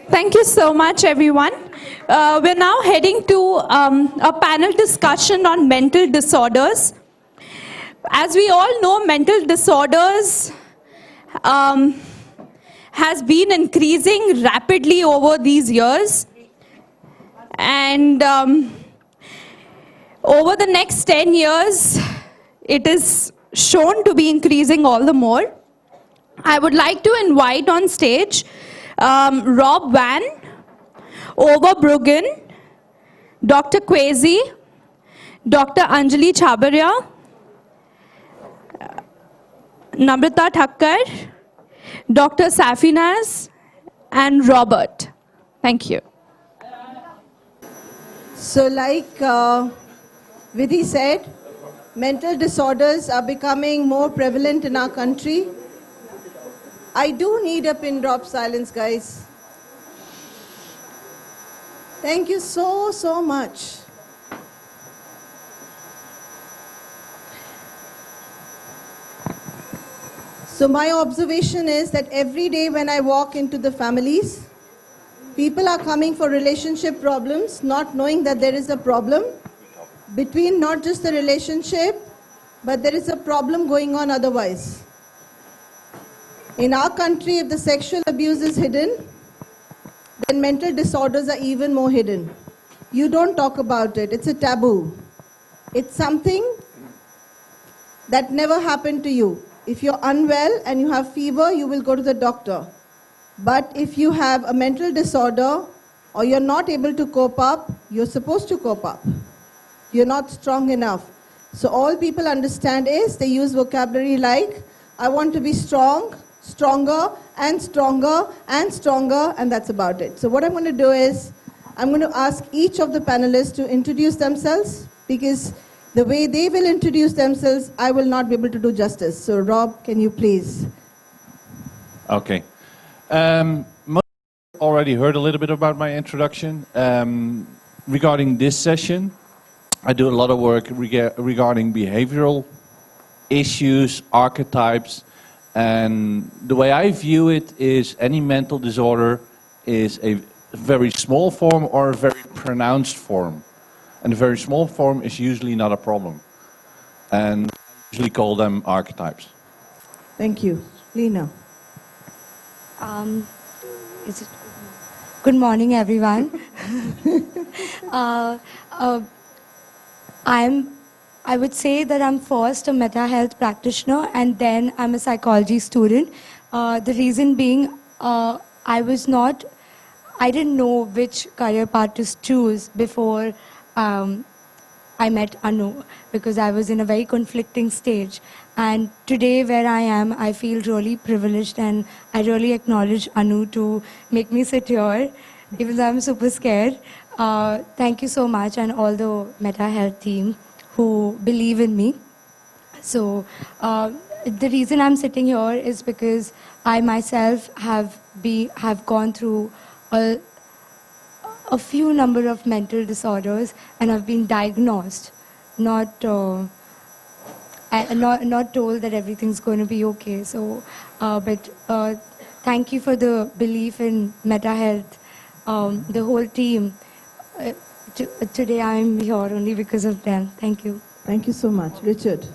Thank you so much, everyone. We're now heading to a panel discussion on mental disorders. As we all know, mental disorders has been increasing rapidly over these years. And over the next 10 years, it is shown to be increasing all the more. I would like to invite on stage Rob Van, Ove Bruggen, Dr. Kwesi, Dr. Anjali Chabaria, Namrata Thakkar, Dr. Safinaz, and Robert. Thank you. So like Vidhi said, mental disorders are becoming more prevalent in our country. I do need a pin drop silence, guys. Thank you so much. So my observation is that every day when I walk into the families, people are coming for relationship problems, not knowing that there is a problem between not just the relationship, but there is a problem going on otherwise. In our country, if the sexual abuse is hidden, then mental disorders are even more hidden. You don't talk about it. It's a taboo. It's something that never happened to you. If you're unwell and you have fever, you will go to the doctor. But if you have a mental disorder or you're not able to cope up, you're supposed to cope up. You're not strong enough. So all people understand is they use vocabulary like, I want to be strong, stronger, and stronger, and stronger, and that's about it. So what I'm going to do is, I'm going to ask each of the panelists to introduce themselves, because the way they will introduce themselves, I will not be able to do justice. So Rob, can you please? Okay. Most already heard a little bit about my introduction. Regarding this session, I do a lot of work regarding behavioral issues, archetypes, and the way I view it is any mental disorder is a very small form or a very pronounced form. And a very small form is usually not a problem. And I usually call them archetypes. Thank you. Lena. Good morning, everyone. I would say that I'm first a mental health practitioner and then I'm a psychology student. The reason being, I didn't know which career path to choose before I met Anu, because I was in a very conflicting stage. And today where I am, I feel really privileged and I really acknowledge Anu to make me sit here, even though I'm super scared. Thank you so much, and all the mental health team who believe in me. So the reason I'm sitting here is because I myself have gone through a few number of mental disorders and I've been diagnosed, not told that everything's going to be okay. So, but thank you for the belief in mental health, the whole team. Today I'm here only because of them. Thank you. Thank you so much. Richard.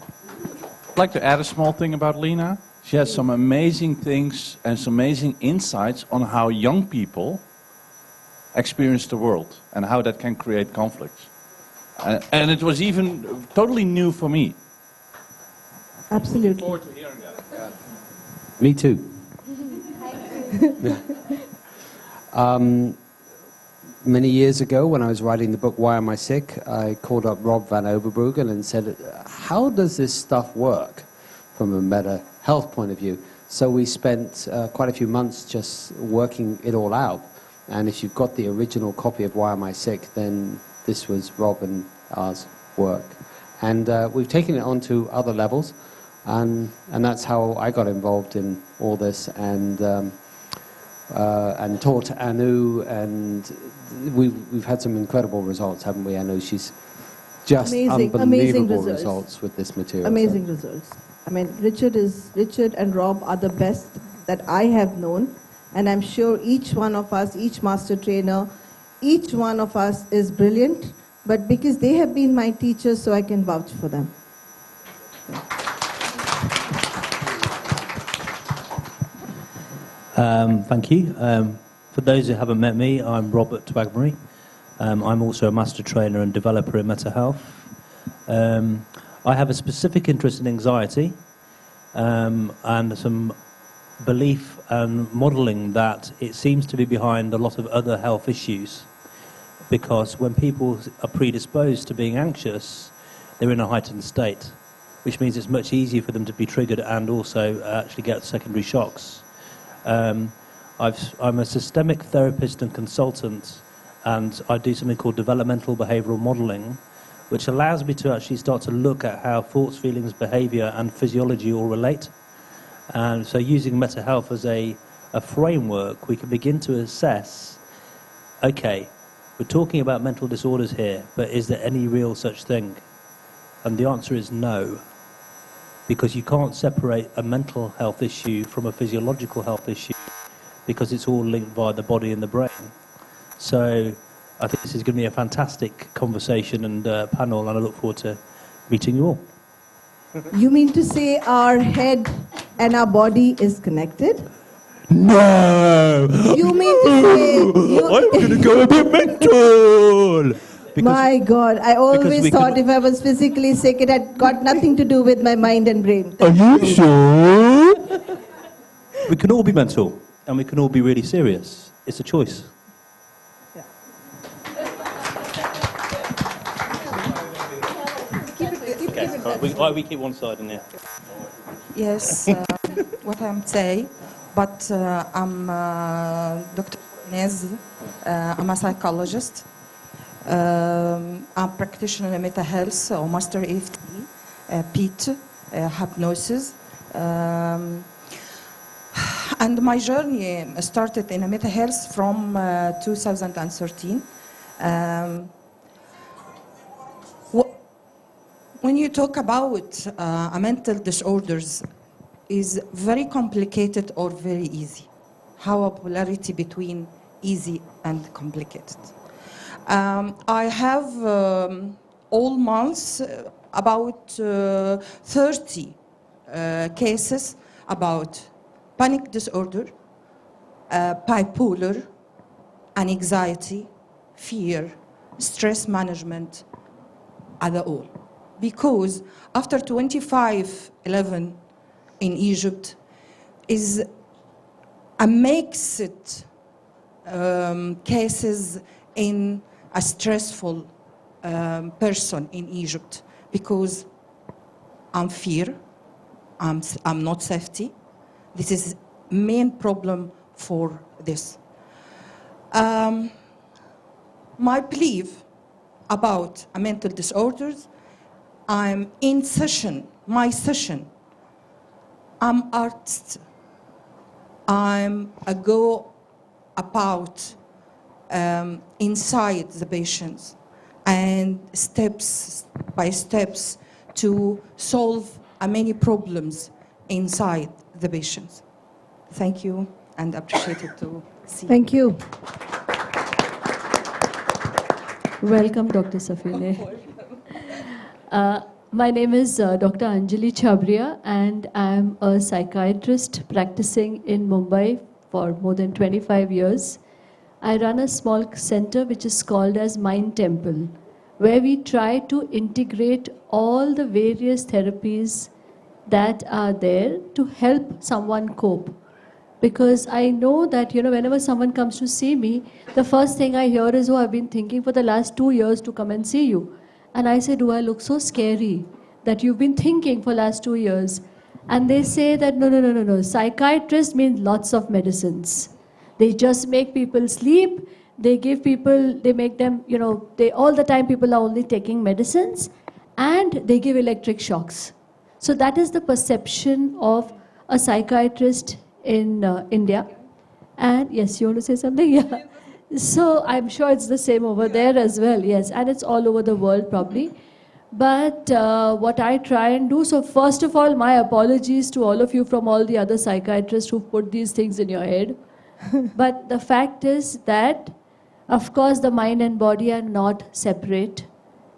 I'd like to add a small thing about Lena. She has some amazing things and some amazing insights on how young people experience the world and how that can create conflicts. And it was even totally new for me. Absolutely. Look forward to hearing that. Yeah. Me too. Many years ago, when I was writing the book Why Am I Sick, I called up Rob Van Overbruggen and said, how does this stuff work from a mental health point of view? So we spent quite a few months just working it all out. And if you've got the original copy of Why Am I Sick, then this was Rob and ours work. And we've taken it on to other levels. And that's how I got involved in all this. And taught Anu, and we've had some incredible results, haven't we, Anu? She's just unbelievable results with this material. Amazing results. I mean, Richard and Rob are the best that I have known. And I'm sure each one of us, each master trainer, each one of us is brilliant, but because they have been my teachers, so I can vouch for them. Thank you. For those who haven't met me, I'm Robert Twagbury. I'm also a master trainer and developer in mental health. I have a specific interest in anxiety and some belief and modelling that it seems to be behind a lot of other health issues, because when people are predisposed to being anxious, they're in a heightened state, which means it's much easier for them to be triggered and also actually get secondary shocks. I'm a systemic therapist and consultant, and I do something called developmental behavioural modelling, which allows me to actually start to look at how thoughts, feelings, behaviour and physiology all relate. And so using mental health as a framework, we can begin to assess, okay, we're talking about mental disorders here, but is there any real such thing? And the answer is no, because you can't separate a mental health issue from a physiological health issue, because it's all linked via the body and the brain. So I think this is going to be a fantastic conversation and panel, and I look forward to meeting you all. You mean to say our head and our body is connected? No! You mean to say... I'm going to go a bit mental! My God, I always we thought can- if I was physically sick, it had got nothing to do with my mind and brain. Are you sure? We can all be mental, and we can all be really serious. It's a choice. We keep one side in there. Yes, what I'm saying, but I'm Dr. Inez. I'm a psychologist. I'm a practitioner in mental health, or master EFT, PET, hypnosis. And my journey started in mental health from 2013. When you talk about mental disorders, is very complicated or very easy? How a polarity between easy and complicated? I have all months about 30 cases about panic disorder, bipolar, anxiety, fear, stress management, other all. Because after 25/11 in Egypt is a mixed cases in a stressful person in Egypt, because I'm fear, I'm not safety. This is main problem for this. My belief about mental disorders, I'm in session, my session, I'm artist. I'm a go about inside the patients and steps by steps to solve many problems inside the patients. Thank you, and appreciate it to see. Thank you. Welcome, Dr. Safine. My name is Dr. Anjali Chabria, and I'm a psychiatrist practicing in Mumbai for more than 25 years. I run a small center which is called as Mind Temple, where we try to integrate all the various therapies that are there to help someone cope. Because I know that, whenever someone comes to see me, the first thing I hear is, oh, I've been thinking for the last 2 years to come and see you. And I say, do I look so scary that you've been thinking for last 2 years? And they say that, no. Psychiatrist means lots of medicines. They just make people sleep. They give people, they make them, all the time people are only taking medicines, and they give electric shocks. So that is the perception of a psychiatrist in India. And yes, you want to say something? Yeah. So I'm sure it's the same over there as well, yes. And it's all over the world probably. But what I try and do, so first of all, my apologies to all of you from all the other psychiatrists who've put these things in your head. But the fact is that, of course, the mind and body are not separate.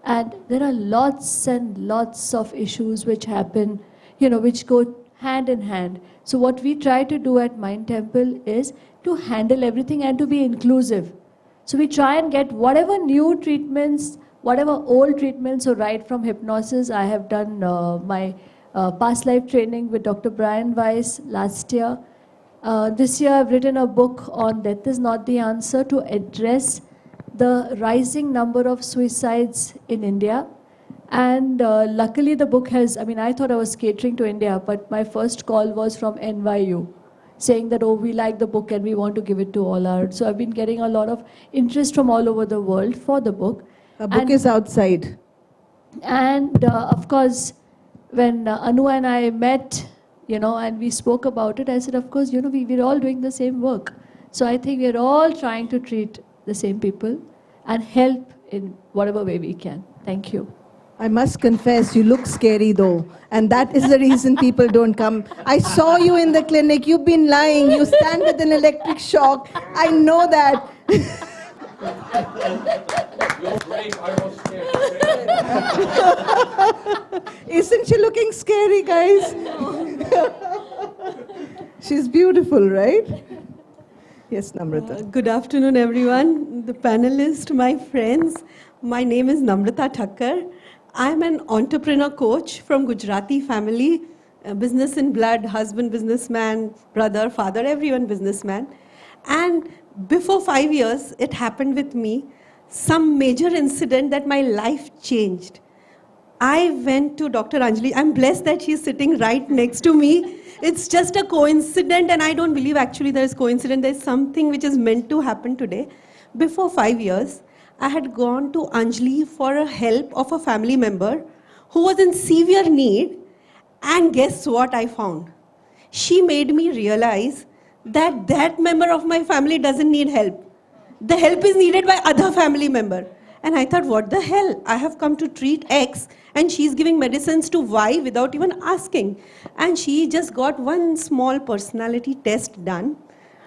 And there are lots and lots of issues which happen, which go hand in hand. So what we try to do at Mind Temple is to handle everything and to be inclusive. So we try and get whatever new treatments, whatever old treatments, so right from hypnosis. I have done my past life training with Dr. Brian Weiss last year. This year I've written a book on Death is Not the Answer to address the rising number of suicides in India. And luckily the book has, I thought I was catering to India, but my first call was from NYU saying that, oh, we like the book and we want to give it to all our. So I've been getting a lot of interest from all over the world for the book. A book is outside. And of course, when Anu and I met, and we spoke about it, I said, of course, we're all doing the same work. So I think we're all trying to treat the same people and help in whatever way we can. Thank you. I must confess, you look scary though. And that is the reason people don't come. I saw you in the clinic. You've been lying. You stand with an electric shock. I know that. You're brave, I was scared. Isn't she looking scary, guys? She's beautiful, right? Yes, Namrata. Good afternoon, everyone. The panelists, my friends. My name is Namrata Thakkar. I'm an entrepreneur coach from Gujarati family, business in blood, husband businessman, brother, father, everyone businessman. And before 5 years, it happened with me, some major incident that my life changed. I went to Dr. Anjali. I'm blessed that she's sitting right next to me. It's just a coincidence, and I don't believe actually there's coincidence. There's something which is meant to happen today. Before 5 years, I had gone to Anjali for a help of a family member who was in severe need, and guess what I found? She made me realize that that member of my family doesn't need help. The help is needed by other family member. And I thought, what the hell? I have come to treat X and she's giving medicines to Y without even asking. And she just got one small personality test done.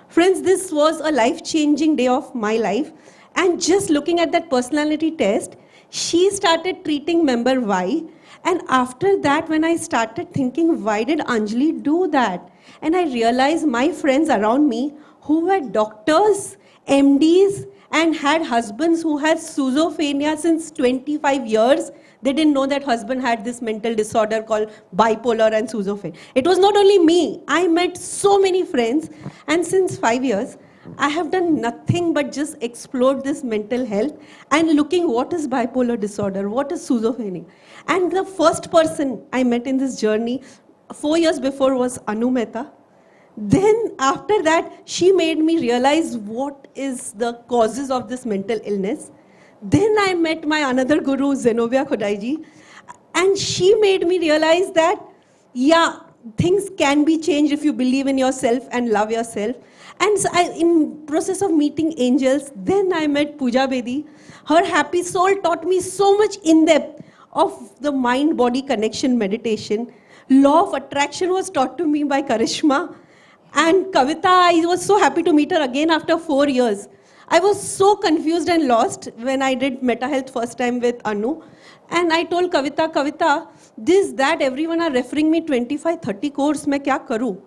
Friends, this was a life-changing day of my life. And just looking at that personality test, she started treating member Y. And after that, when I started thinking, why did Anjali do that? And I realized my friends around me who were doctors, MDs, and had husbands who had schizophrenia since 25 years, they didn't know that husband had this mental disorder called bipolar and schizophrenia. It was not only me. I met so many friends. And since 5 years, I have done nothing but just explored this mental health and looking what is bipolar disorder, what is schizophrenia. And the first person I met in this journey 4 years before was Anu Mehta. Then after that, she made me realize what is the causes of this mental illness. Then I met my another guru, Zenobia Khodaiji, and she made me realize that, yeah, things can be changed if you believe in yourself and love yourself. And so in process of meeting angels, then I met Pooja Bedi. Her happy soul taught me so much in depth of the mind-body connection meditation. Law of attraction was taught to me by Karishma. And Kavita, I was so happy to meet her again after 4 years. I was so confused and lost when I did Meta Health first time with Anu. And I told Kavita, Kavita, this, that, everyone are referring me 25, 30 course, main kya karu?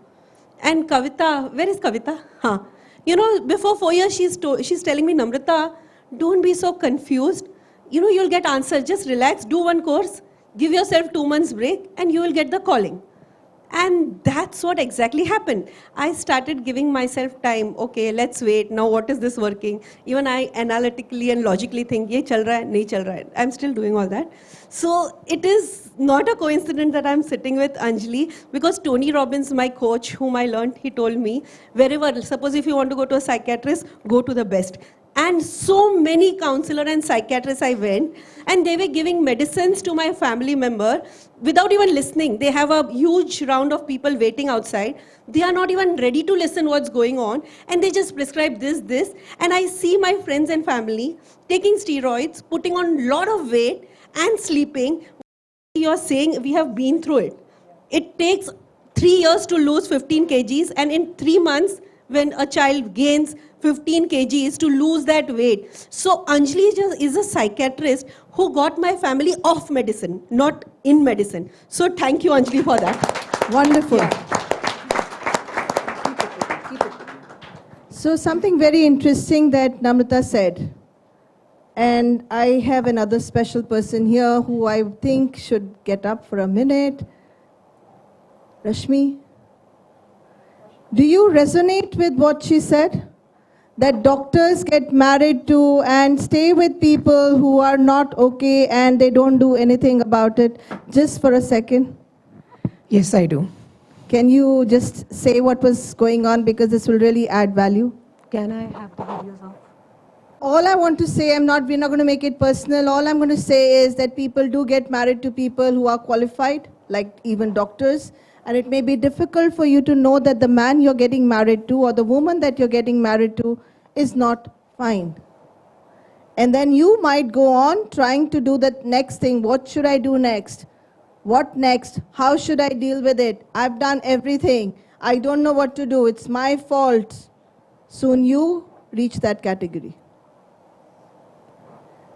And Kavita, where is Kavita? Huh. You know, before 4 years, she's telling me, Namrata, don't be so confused. You know, you'll get answers. Just relax, do one course, give yourself 2 months break, and you will get the calling. And that's what exactly happened. I started giving myself time. Okay, let's wait. Now, what is this working? Even I analytically and logically think, ye chal raha hai, nahi chal raha hai. I'm still doing all that. So it is not a coincidence that I'm sitting with Anjali, because Tony Robbins, my coach, whom I learned, he told me, wherever, suppose if you want to go to a psychiatrist, go to the best. And so many counselors and psychiatrists I went, and they were giving medicines to my family member without even listening. They have a huge round of people waiting outside. They are not even ready to listen what's going on, and they just prescribe this. And I see my friends and family taking steroids, putting on a lot of weight, and sleeping. You're saying we have been through it. It takes 3 years to lose 15 kgs, and in 3 months, when a child gains 15 kgs to lose that weight. So Anjali is a psychiatrist who got my family off medicine, not in medicine. So thank you, Anjali, for that. Wonderful. So something very interesting that Namrata said. And I have another special person here who I think should get up for a minute. Rashmi, do you resonate with what she said? That doctors get married to and stay with people who are not okay and they don't do anything about it. Just for a second. Yes, I do. Can you just say what was going on, because this will really add value? Can I have the videos off? All I want to say, we're not going to make it personal. All I'm going to say is that people do get married to people who are qualified, like even doctors. And it may be difficult for you to know that the man you're getting married to or the woman that you're getting married to is not fine. And then you might go on trying to do the next thing. What should I do next? What next? How should I deal with it? I've done everything. I don't know what to do. It's my fault. Soon you reach that category.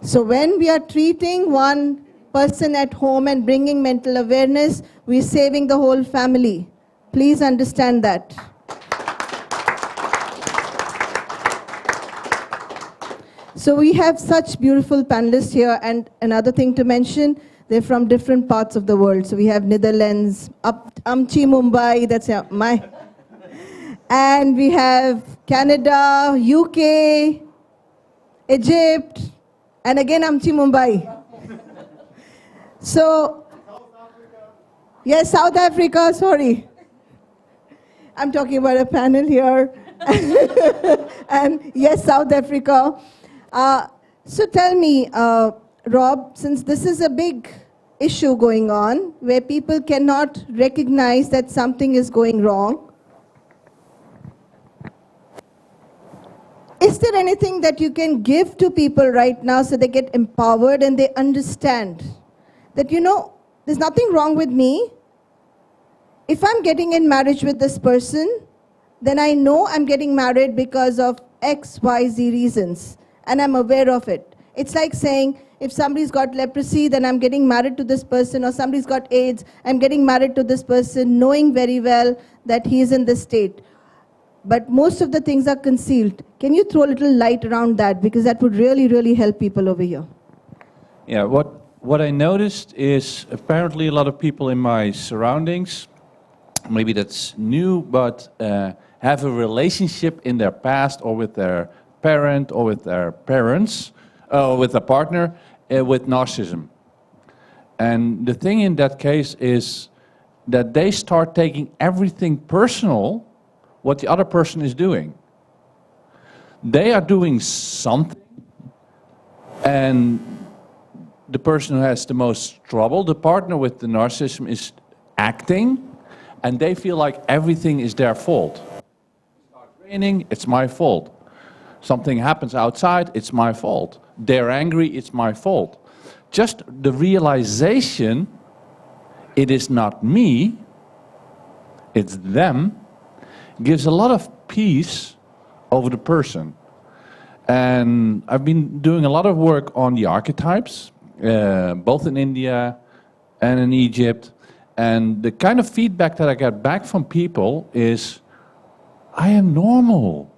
So when we are treating one person at home and bringing mental awareness, we're saving the whole family. Please understand that. So we have such beautiful panelists here, and another thing to mention, they're from different parts of the world. So we have Netherlands, Amchi Mumbai, that's my, and we have Canada, UK, Egypt, and again Amchi Mumbai. So, yes, South Africa, sorry. I'm talking about a panel here. And yes, South Africa. So tell me, Rob, since this is a big issue going on, where people cannot recognize that something is going wrong, is there anything that you can give to people right now so they get empowered and they understand that, you know, there's nothing wrong with me. If I'm getting in marriage with this person, then I know I'm getting married because of X, Y, Z reasons, and I'm aware of it. It's like saying, if somebody's got leprosy, then I'm getting married to this person, or somebody's got AIDS, I'm getting married to this person, knowing very well that he is in this state. But most of the things are concealed. Can you throw a little light around that? Because that would really, really help people over here. Yeah, what I noticed is apparently a lot of people in my surroundings, maybe that's new, but have a relationship in their past or with their parent or with their parents, or with a partner, with narcissism. And the thing in that case is that they start taking everything personal what the other person is doing. They are doing something, and the person who has the most trouble, the partner with the narcissism, is acting, and they feel like everything is their fault. It starts raining, it's my fault. Something happens outside, it's my fault. They're angry, it's my fault. Just the realization, it is not me, it's them, gives a lot of peace over the person. And I've been doing a lot of work on the archetypes, both in India and in Egypt. And the kind of feedback that I get back from people is, I am normal.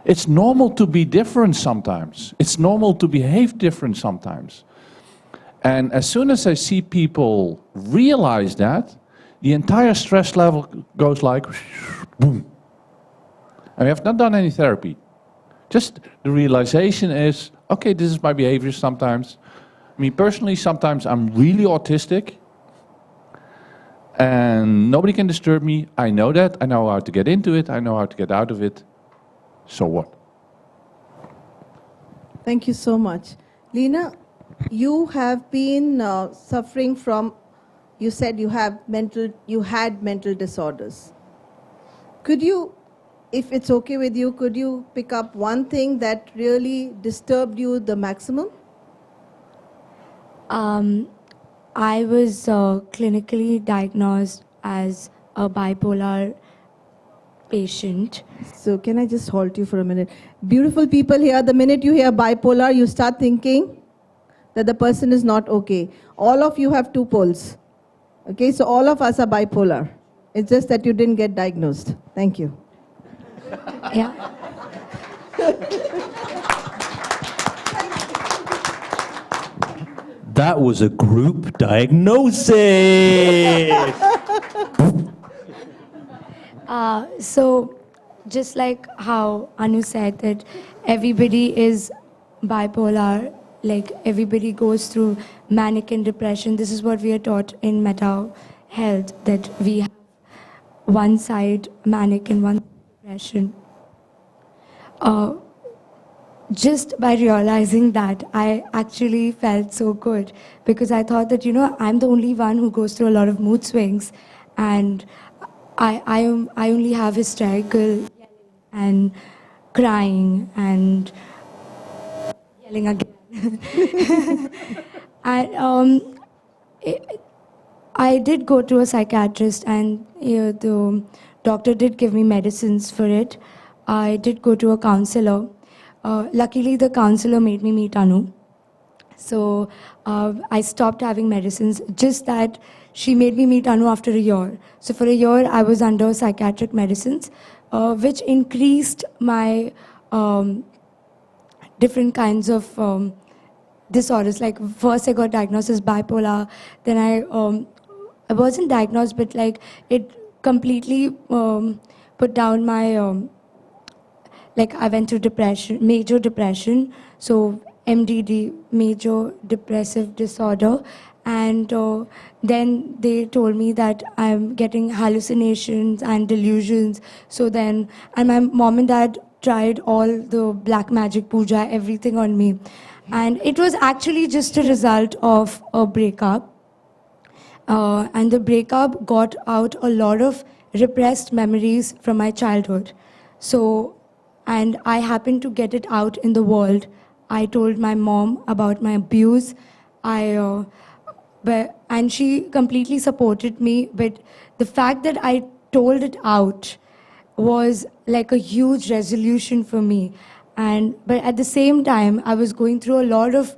It's normal to be different sometimes. It's normal to behave different sometimes. And as soon as I see people realize that, the entire stress level goes like, boom. And we have not done any therapy. Just the realization is, okay, this is my behavior sometimes. Me personally, sometimes I'm really autistic. And nobody can disturb me. I know that. I know how to get into it. I know how to get out of it. So what? Thank you so much. Lena, you have been suffering from, you said you had mental disorders. Could you, if it's okay with you, could you pick up one thing that really disturbed you the maximum? I was clinically diagnosed as a bipolar patient. So can I just halt you for a minute? Beautiful people here, the minute you hear bipolar, you start thinking that the person is not okay. All of you have two poles. Okay, so all of us are bipolar. It's just that you didn't get diagnosed. Thank you. Yeah. That was a group diagnosis. So, just like how Anu said that everybody is bipolar, like everybody goes through manic and depression. This is what we are taught in mental health, that we have one side manic and one depression. Just by realizing that, I actually felt so good, because I thought that, I'm the only one who goes through a lot of mood swings, and I only have hysterical and crying and yelling again. And I did go to a psychiatrist, and the doctor did give me medicines for it. I did go to a counselor. Luckily, the counselor made me meet Anu. So I stopped having medicines, just that she made me meet Anu after a year. So for a year, I was under psychiatric medicines, which increased my different kinds of disorders. Like first I got diagnosed as bipolar, then I wasn't diagnosed, but like it completely put down my, like I went through depression, major depression, so MDD, major depressive disorder, and then they told me that I'm getting hallucinations and delusions. So then, and my mom and dad tried all the black magic puja, everything on me, and it was actually just a result of a breakup. And the breakup got out a lot of repressed memories from my childhood. So, and I happened to get it out in the world. I told my mom about my abuse. And she completely supported me. But the fact that I told it out was like a huge resolution for me. But at the same time, I was going through a lot of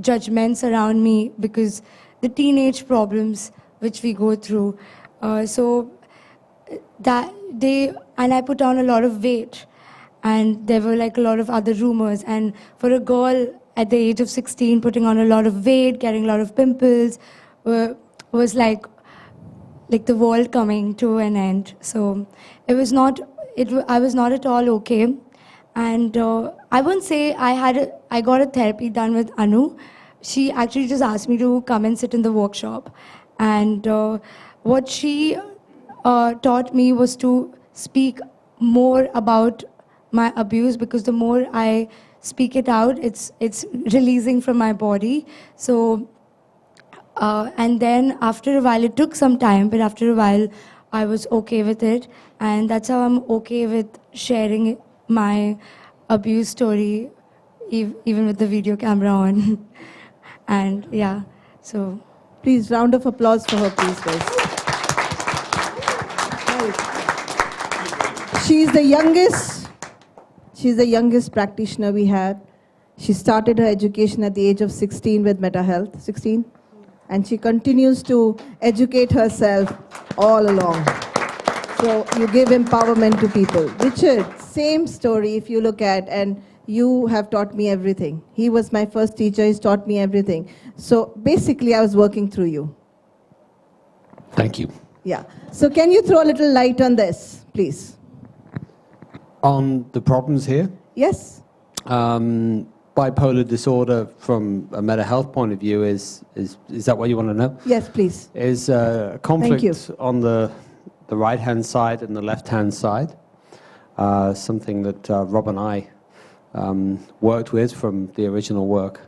judgments around me, because the teenage problems which we go through. So that day, and I put on a lot of weight, and there were like a lot of other rumors. And for a girl at the age of 16, putting on a lot of weight, getting a lot of pimples, was like the world coming to an end. So it was not. I was not at all okay. And I wouldn't say I got a therapy done with Anu. She actually just asked me to come and sit in the workshop. And what she taught me was to speak more about my abuse, because the more I speak it out, it's releasing from my body. So, and then after a while, it took some time, but after a while, I was okay with it. And that's how I'm okay with sharing my abuse story, even with the video camera on. And yeah, so. Please, round of applause for her, please, guys. She's the youngest. She's the youngest practitioner we had. She started her education at the age of 16 with Meta Health, 16. And she continues to educate herself all along. So you give empowerment to people. Richard, same story if you look at, and you have taught me everything. He was my first teacher, he's taught me everything. So basically I was working through you. Thank you. Yeah. So can you throw a little light on this, please? On the problems here, Yes? bipolar disorder from a mental health point of view is that what you want to know? Yes, please. Is a conflict on the right-hand side and the left-hand side. Something that Rob and I worked with from the original work.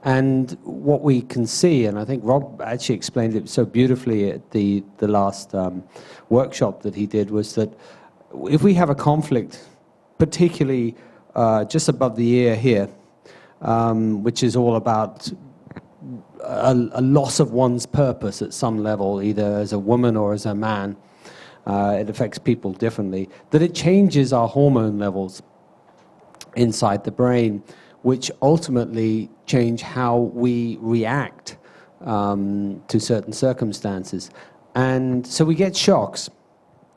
And what we can see, and I think Rob actually explained it so beautifully at the last workshop that he did, was that if we have a conflict, particularly just above the ear here, which is all about a loss of one's purpose at some level, either as a woman or as a man, it affects people differently, that it changes our hormone levels inside the brain, which ultimately change how we react to certain circumstances. And so we get shocks.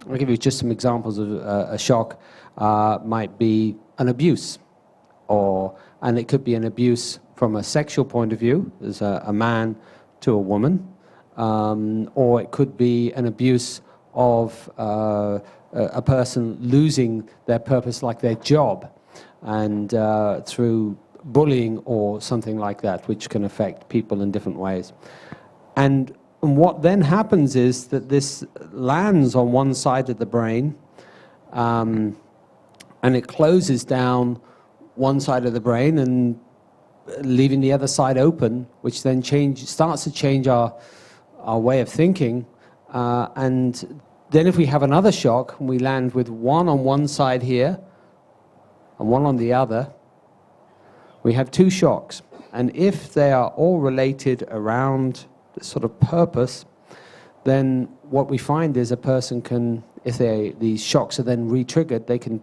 I'll give you just some examples of a shock. Might be an abuse, and it could be an abuse from a sexual point of view, as a man to a woman, or it could be an abuse of a person losing their purpose, like their job, and through bullying or something like that, which can affect people in different ways. And what then happens is that this lands on one side of the brain, and it closes down one side of the brain and leaving the other side open, which then starts to change our way of thinking. And then if we have another shock, and we land with one on one side here and one on the other, we have two shocks. And if they are all related around this sort of purpose, then what we find is a person can, if these shocks are then re-triggered, they can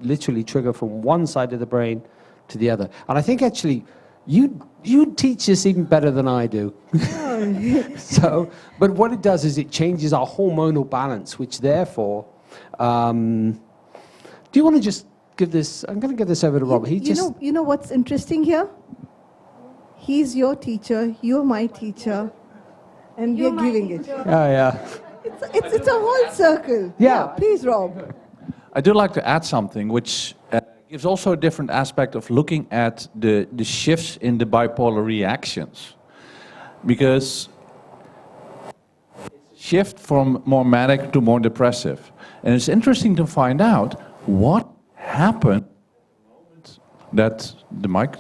literally trigger from one side of the brain to the other. And I think actually you teach this even better than I do. But what it does is it changes our hormonal balance, which therefore, do you want to just give this, I'm going to give this over to Rob. You know what's interesting here? He's your teacher, you're my teacher, and we're giving it. Oh, yeah. It's a whole circle. Yeah. Please, Rob. I do like to add something which gives also a different aspect of looking at the shifts in the bipolar reactions. Because it's a shift from more manic to more depressive. And it's interesting to find out what happened that the mic...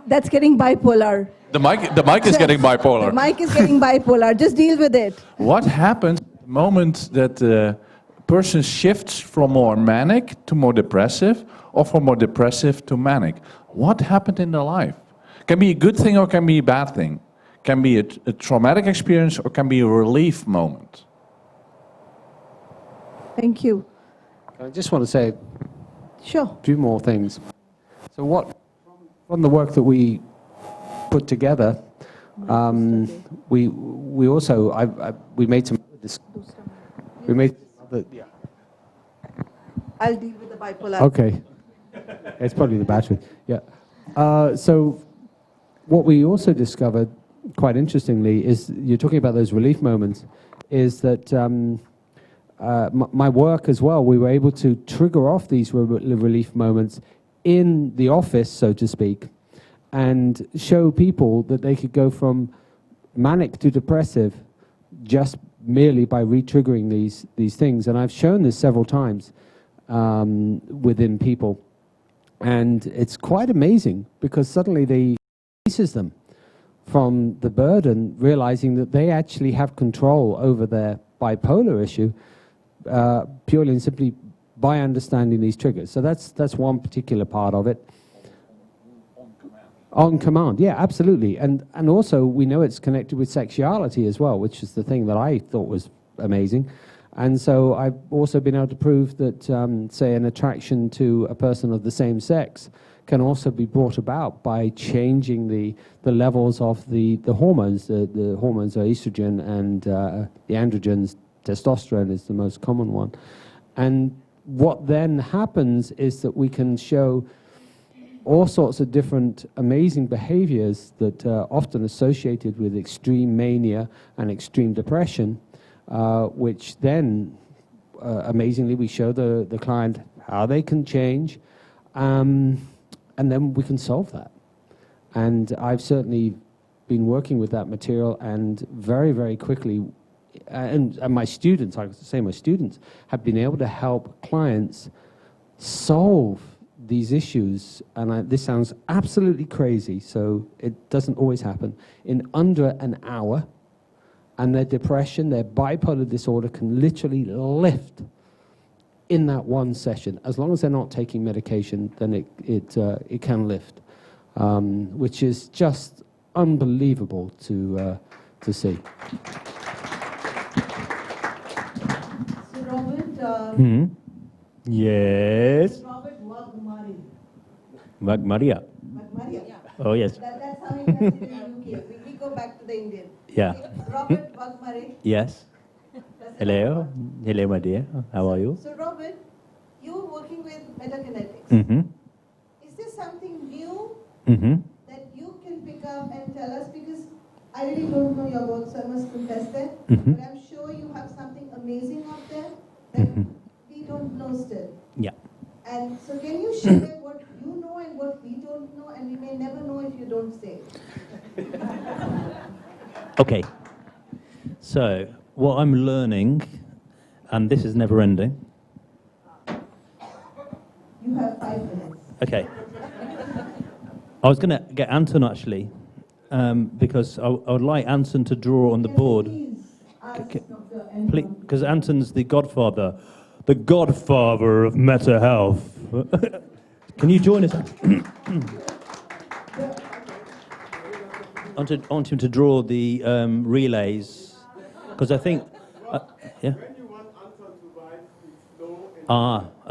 That's getting bipolar. The mic is getting bipolar. The mic is getting bipolar. Just deal with it. What happens at the moment that the person shifts from more manic to more depressive, or from more depressive to manic? What happened in their life? Can be a good thing or can be a bad thing. Can be a traumatic experience or can be a relief moment. Thank you. I just want to say Sure. a few more things. So from the work that we put together, we also, we made some, yeah. I'll deal with the bipolar. Okay. It's probably the battery. Yeah. So what we also discovered, quite interestingly, is you're talking about those relief moments, is that my work as well, we were able to trigger off these relief moments in the office, so to speak, and show people that they could go from manic to depressive just merely by re-triggering these things. And I've shown this several times within people. And it's quite amazing because suddenly they releases them from the burden, realizing that they actually have control over their bipolar issue purely and simply by understanding these triggers. So that's one particular part of it. On command, yeah, absolutely. And also we know it's connected with sexuality as well, which is the thing that I thought was amazing. And so I've also been able to prove that, say, an attraction to a person of the same sex can also be brought about by changing the levels of the hormones. The hormones are estrogen and the androgens, testosterone is the most common one. And what then happens is that we can show all sorts of different amazing behaviors that are often associated with extreme mania and extreme depression, which then, amazingly, we show the client how they can change, and then we can solve that. And I've certainly been working with that material, and very, very quickly, and my students, I would say my students, have been able to help clients solve these issues, and this sounds absolutely crazy, so it doesn't always happen, in under an hour, and their depression, their bipolar disorder can literally lift in that one session. As long as they're not taking medication, then it can lift, which is just unbelievable to see. Yes. Robert Wagmari. Maria. Wagmaria. Oh, yes. That's how he does it in the UK. We go back to the Indian. Yeah. Okay, Robert Wagmari. Yes. Hello. Hello, my dear. How are you? So Robert, you're working with metakinetics. Mm-hmm. Is there something new Mm-hmm. that you can pick up and tell us? Because I really don't know your work, so I must confess that. Mhm. But I'm sure you have something amazing out there that we don't know still. Yeah. And so can you share what you know and what we don't know, and we may never know if you don't say. Okay. So, what I'm learning, and this is never ending. You have 5 minutes. Okay. I was going to get Anton actually, because I would like Anton to draw on the board. Please ask Dr. N. Because Anton's the godfather of meta health. Can you join us? I want him to draw the relays, because I think, yeah.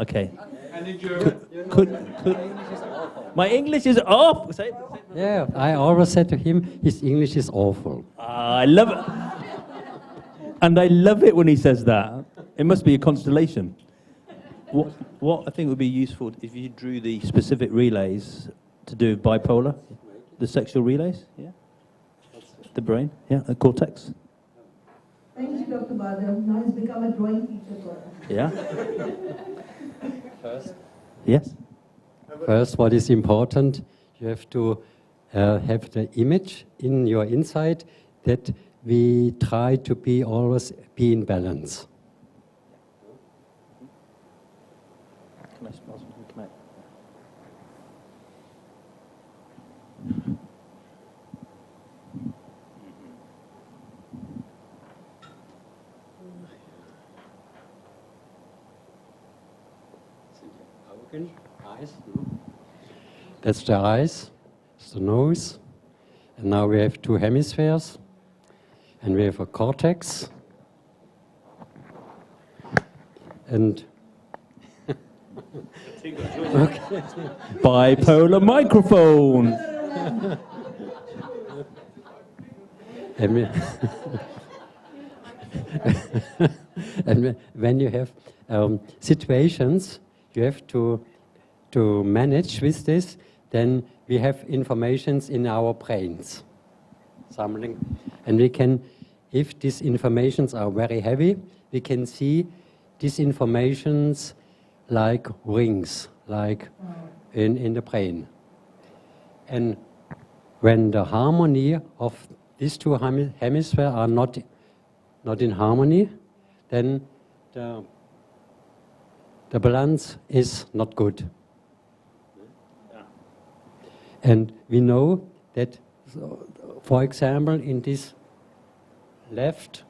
Okay. And in German? Could my English is off. Say, Yeah, I always said to him, his English is awful. I love it, and I love it when he says that. It must be a constellation. What I think would be useful if you drew the specific relays to do bipolar, the sexual relays, yeah, the brain, yeah, the cortex. Thank you, Dr. Badam. Now it's become a drawing teacher for us. Yeah. First, Yes. first, what is important, you have to have the image in your inside that we try to be always be in balance. Can I smell something? Can I? Eyes. That's the eyes, that's the nose. And now we have 2 hemispheres. And we have a cortex. And Bipolar microphone. And, and when you have situations you have to manage with this, then we have informations in our brains. Something. And we can, if these informations are very heavy, we can see these informations like rings, like in the brain. And when the harmony of these 2 hemispheres are not in harmony, then the balance is not good. And we know that, for example, in this left,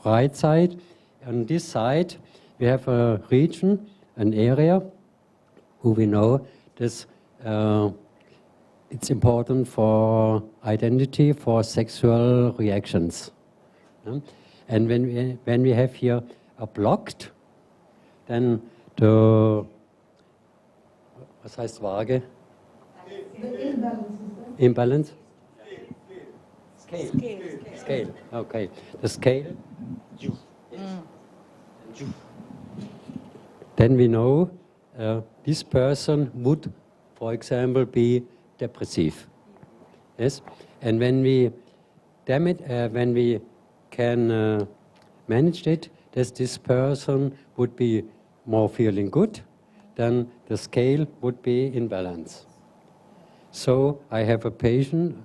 right side, on this side, we have a region, an area, who we know this. It's important for identity, for sexual reactions. And when we have here a blocked, then the, was heißt Waage? Imbalance? Scale. Okay. The scale. Then we know this person would, for example, be depressive. Yes, and when we can manage it, that this person would be more feeling good, then the scale would be in balance. So I have a patient,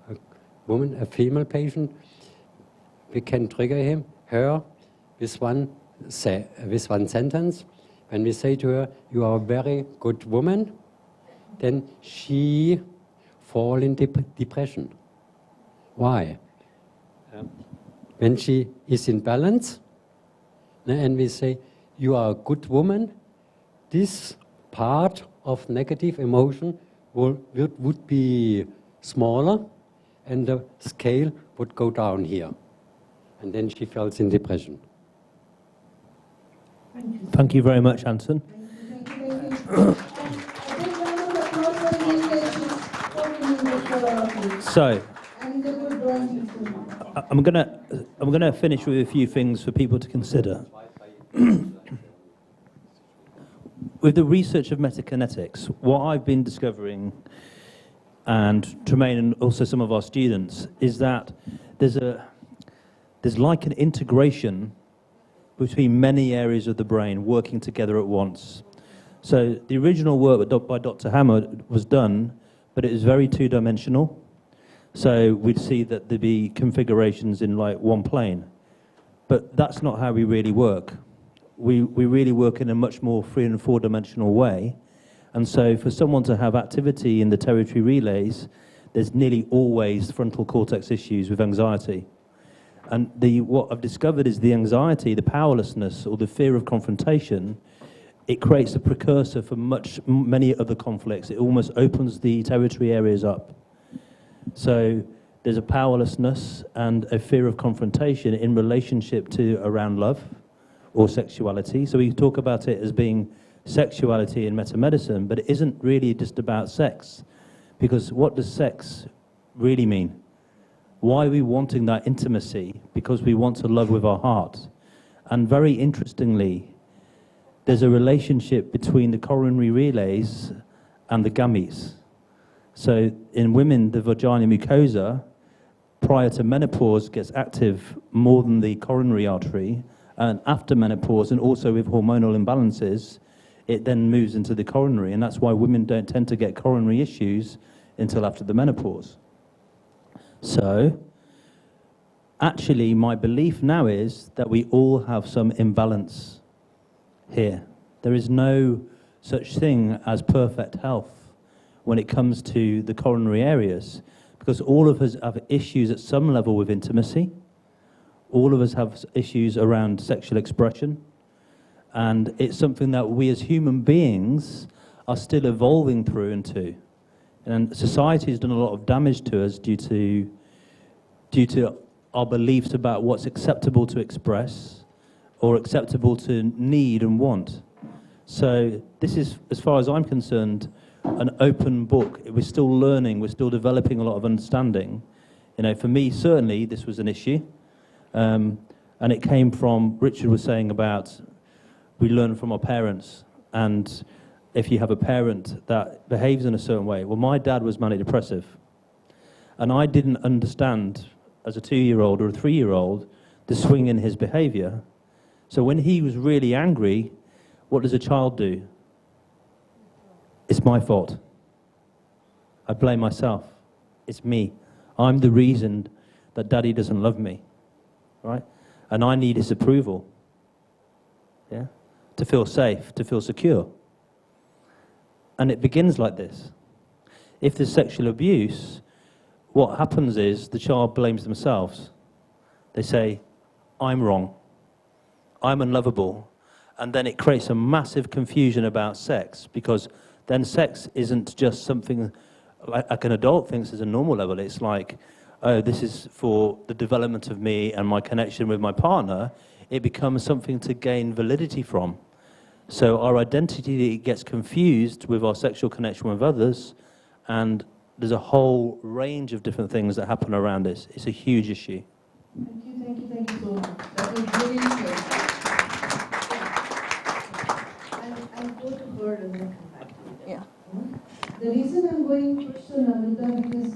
a woman, a female patient. We can trigger her with one sentence. When we say to her, "You are a very good woman," then she fall in depression. Why? When she is in balance, and we say, "You are a good woman," this part of negative emotion would be smaller, and the scale would go down here. And then she falls in depression. Thank you very much, Anton. So, I'm gonna finish with a few things for people to consider. With the research of metakinetics, what I've been discovering, and Tremaine and also some of our students, is that there's like an integration between many areas of the brain working together at once. So the original work by Dr. Hammer was done, but it was very two-dimensional. So we'd see that there'd be configurations in like one plane. But that's not how we really work. We really work in a much more three- and four-dimensional way. And so for someone to have activity in the territory relays, there's nearly always frontal cortex issues with anxiety. And what I've discovered is the anxiety, the powerlessness, or the fear of confrontation, it creates a precursor for many other conflicts. It almost opens the territory areas up. So there's a powerlessness and a fear of confrontation in relationship to around love or sexuality. So we talk about it as being sexuality in metamedicine, but it isn't really just about sex. Because what does sex really mean? Why are we wanting that intimacy? Because we want to love with our heart. And very interestingly, there's a relationship between the coronary relays and the gametes. So in women, the vaginal mucosa, prior to menopause, gets active more than the coronary artery, and after menopause, and also with hormonal imbalances, it then moves into the coronary, and that's why women don't tend to get coronary issues until after the menopause. So, actually, my belief now is that we all have some imbalance here. There is no such thing as perfect health when it comes to the coronary areas, because all of us have issues at some level with intimacy. All of us have issues around sexual expression, and it's something that we as human beings are still evolving through into. And society has done a lot of damage to us due to our beliefs about what's acceptable to express or acceptable to need and want. So this is, as far as I'm concerned, an open book. We're still learning, we're still developing a lot of understanding. You know, for me, certainly, this was an issue. And it came from, Richard was saying about, we learn from our parents. And if you have a parent that behaves in a certain way, well, my dad was manic depressive. And I didn't understand, as a 2-year-old or a 3-year-old, the swing in his behavior. So when he was really angry, what does a child do? It's my fault. I blame myself. It's me. I'm the reason that daddy doesn't love me, right? And I need his approval, yeah? To feel safe, to feel secure. And it begins like this. If there's sexual abuse, what happens is the child blames themselves. They say, I'm wrong. I'm unlovable. And then it creates a massive confusion about sex, because then sex isn't just something like an adult thinks is a normal level. It's like, oh, this is for the development of me and my connection with my partner. It becomes something to gain validity from. So our identity gets confused with our sexual connection with others, and there's a whole range of different things that happen around this. It's a huge issue. Thank you so much. That was really interesting. I'll go to Bird and then come back to you. Yeah. The reason I'm going first to Namrata, because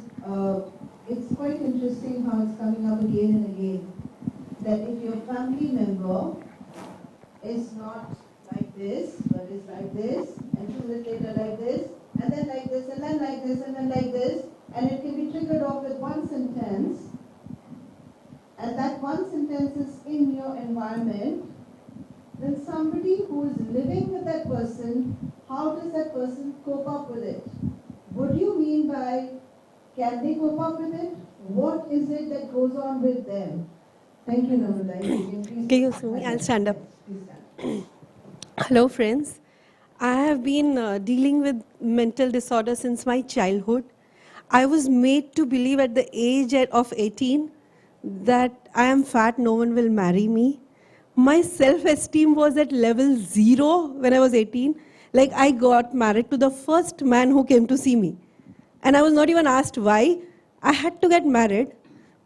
it's quite interesting how it's coming up again and again, that if your family member is not like this, but is like this, and 2 minutes later like this, and then like this, and then like this, and then like this, and it can be triggered off with one sentence, and that one sentence is in your environment, then somebody who is living with that person, how does that person cope up with it? What do you mean by, can they cope up with it? What is it that goes on with them? Thank you, Namrata. Can you see me? I'll stand up. Hello, friends. I have been dealing with mental disorder since my childhood. I was made to believe at the age of 18 that I am fat, no one will marry me. My self-esteem was at level 0 when I was 18. Like, I got married to the first man who came to see me. And I was not even asked why. I had to get married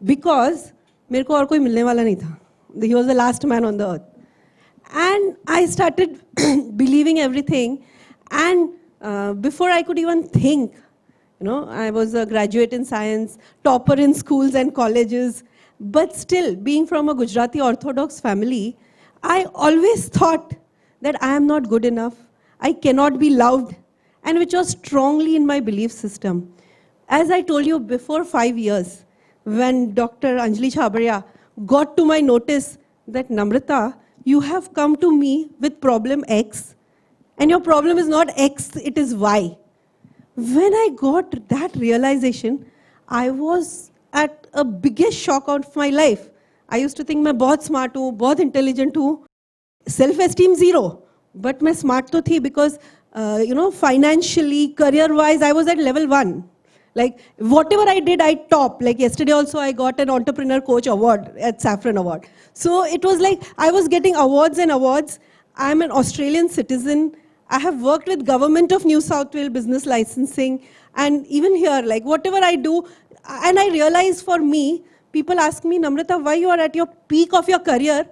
because मेरे को और कोई मिलने वाला नहीं था. He was the last man on the earth. And I started believing everything. And before I could even think, I was a graduate in science, topper in schools and colleges. But still, being from a Gujarati Orthodox family, I always thought that I am not good enough. I cannot be loved. And which was strongly in my belief system. As I told you, before 5 years, when Dr. Anjali Chhabria got to my notice that, Namrata, you have come to me with problem X, and your problem is not X, it is Y. When I got that realization, I was at a biggest shock of my life. I used to think मैं बहुत smart हूँ, बहुत intelligent हूँ, self-esteem 0. But मैं smart तो थी because, financially, career-wise, I was at level 1. Like, whatever I did, I top. Like, yesterday also, I got an entrepreneur coach award at Saffron Award. So it was like, I was getting awards and awards. I'm an Australian citizen. I have worked with Government of New South Wales business licensing. And even here, like, whatever I do, and I realize for me, people ask me, Namrata, why you are at your peak of your career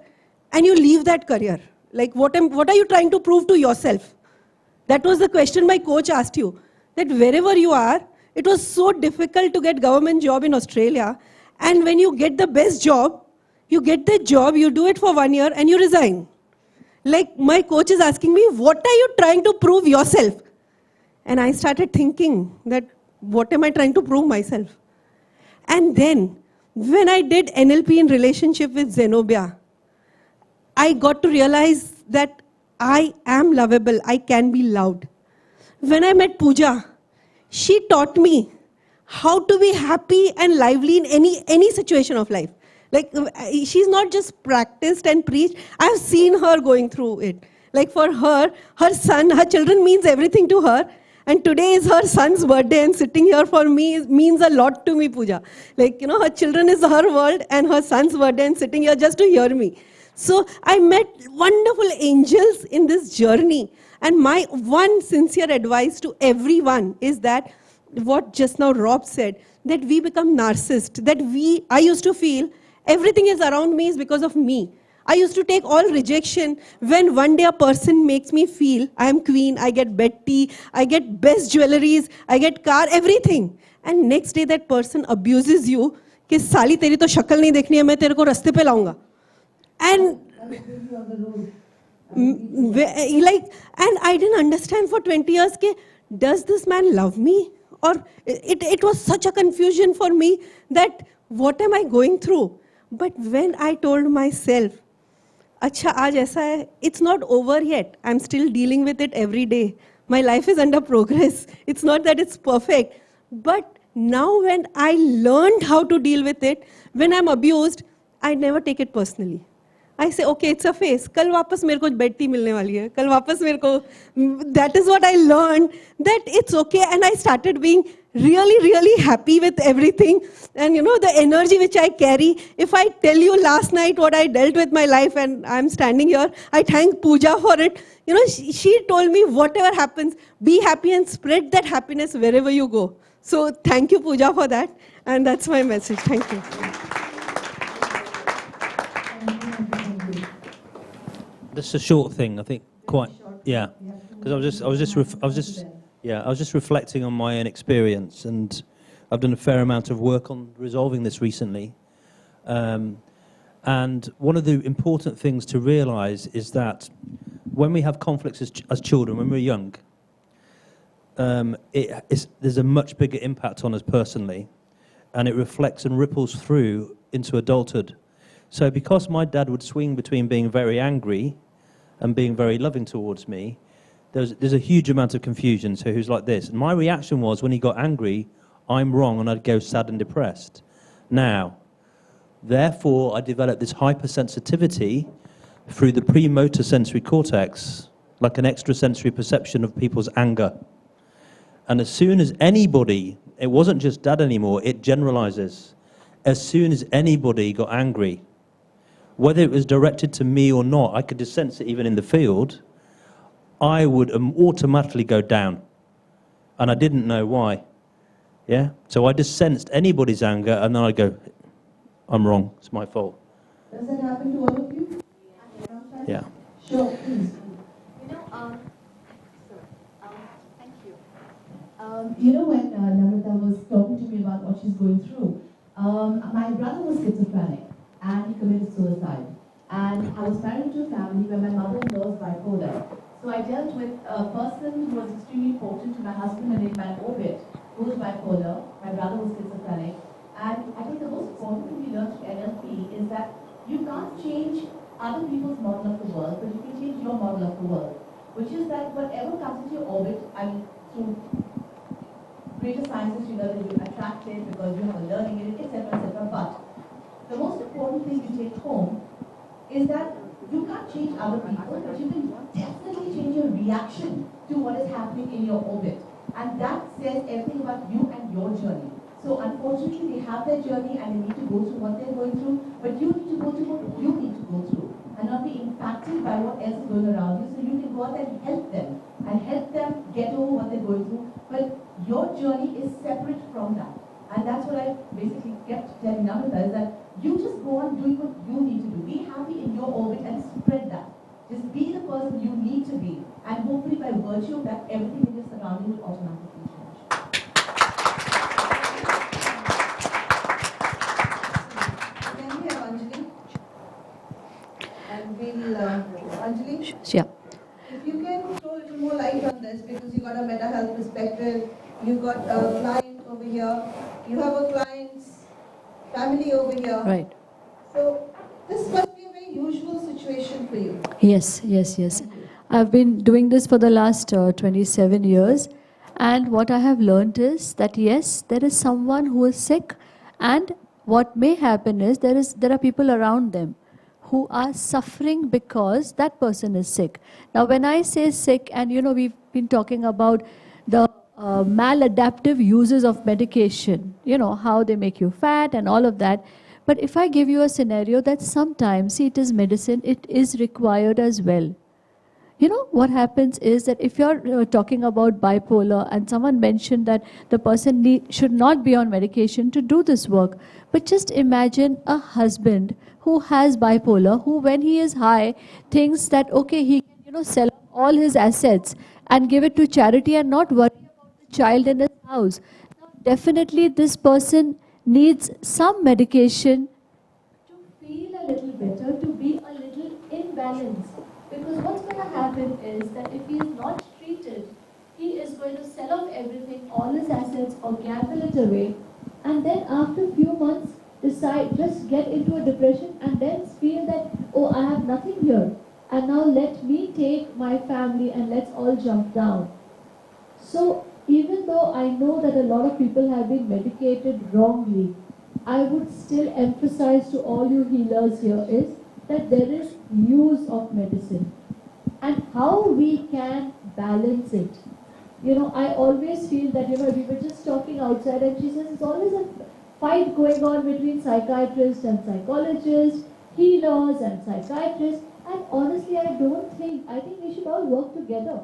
and you leave that career? Like, what are you trying to prove to yourself? That was the question my coach asked you. That wherever you are, it was so difficult to get government job in Australia. And when you get the best job, you get the job, you do it for 1 year and you resign. Like, my coach is asking me, what are you trying to prove yourself? And I started thinking that, what am I trying to prove myself? And then, when I did NLP in relationship with Zenobia, I got to realize that I am lovable, I can be loved. When I met Pooja, she taught me how to be happy and lively in any situation of life. Like, she's not just practiced and preached, I've seen her going through it. Like, for her, her son, her children means everything to her. And today is her son's birthday, and sitting here for me means a lot to me, Pooja. Like, her children is her world and her son's birthday, and sitting here just to hear me. So I met wonderful angels in this journey. And my one sincere advice to everyone is that, what just now Rob said, that we become narcissists, that I used to feel everything is around me is because of me. I used to take all rejection when one day a person makes me feel I am queen, I get Betty, I get best jewelries, I get car, everything. And next day that person abuses you, कि साली तेरी तो शक्ल नहीं देखनी है, मैं तेरे को रास्ते पे लाऊंगा. And and I didn't understand for 20 years, कि does this man love me? Or it was such a confusion for me that what am I going through? But when I told myself, अच्छा आज ऐसा है, it's not over yet. I'm still dealing with it every day. My life is under progress. It's not that it's perfect. But now when I learned how to deal with it, when I'm abused, I never take it personally. I say, okay, it's a phase. कल वापस मेरे को बेटी मिलने वाली है. कल वापस मेरे को. That is what I learned, that it's okay. And I started being really, really happy with everything. And the energy which I carry. If I tell you last night what I dealt with my life, and I'm standing here, I thank Pooja for it. She told me, whatever happens, be happy and spread that happiness wherever you go. So thank you, Pooja, for that. And that's my message. Thank you. This is a short thing, I think. Quite, yeah. Because I was just reflecting on my own experience, and I've done a fair amount of work on resolving this recently. And one of the important things to realise is that when we have conflicts as children, when we're young, there's a much bigger impact on us personally, and it reflects and ripples through into adulthood. So because my dad would swing between being very angry and being very loving towards me, there's a huge amount of confusion. So he was like this. And my reaction was, when he got angry, I'm wrong, and I'd go sad and depressed. Now, therefore, I developed this hypersensitivity through the premotor sensory cortex, like an extrasensory perception of people's anger. And as soon as anybody, it wasn't just dad anymore, it generalizes. As soon as anybody got angry, whether it was directed to me or not, I could just sense it even in the field, I would automatically go down. And I didn't know why. Yeah? So I just sensed anybody's anger, and then I'd go, I'm wrong, it's my fault. Does that happen to all of you? Yeah. Sure, please. When Namrata was talking to me about what she's going through, my brother was schizophrenic and he committed suicide. And I was married to a family where my mother-in-law is bipolar. So I dealt with a person who was extremely important to my husband and in my orbit, who was bipolar. My brother was schizophrenic. And I think the most important thing we learned through NLP is that you can't change other people's model of the world, but you can change your model of the world. Which is that whatever comes into your orbit, through greater sciences, you know that you attract it because you have a learning in it, etc., etc. But the most important thing you take home is that you can't change other people, but you can definitely change your reaction to what is happening in your orbit. And that says everything about you and your journey. So unfortunately, they have their journey and they need to go through what they're going through, but you need to go through what you need to go through and not be impacted by what else is going around you. So you can go out and help them get over what they're going through. But your journey is separate from that. And that's what I basically kept telling Namrata, is that you just go on doing what you need to do. Be happy in your orbit and spread that. Just be the person you need to be. And hopefully by virtue of that, everything in your surroundings will automatically change. Then we have Anjali. And we'll, Anjali, Yeah. if you can throw a little more light on this, because you got a mental health perspective, you got a client over here, you have a client's family over here. Right. So this must be a very usual situation for you. Yes, yes, yes. I've been doing this for the last 27 years. And what I have learned is that yes, there is someone who is sick, and what may happen is there are people around them who are suffering because that person is sick. Now, when I say sick, and we've been talking about the maladaptive uses of medication, how they make you fat and all of that. But if I give you a scenario that sometimes, see, it is medicine, it is required as well. What happens is that if you're talking about bipolar and someone mentioned that the person should not be on medication to do this work, but just imagine a husband who has bipolar, who when he is high thinks that, okay, he can sell all his assets and give it to charity and not worry about the child in his house. Now, definitely this person needs some medication to feel a little better, to be a little in balance. Because what's going to happen is that if he is not treated, he is going to sell off everything, all his assets, or gamble it away, and then after a few months just get into a depression and then feel that, oh, I have nothing here, and now let me take my family and let's all jump down. So even though I know that a lot of people have been medicated wrongly, I would still emphasize to all you healers here is that there is use of medicine and how we can balance it. I always feel that, we were just talking outside and she says it's always a fight going on between psychiatrists and psychologists, healers and psychiatrists, and honestly I think we should all work together.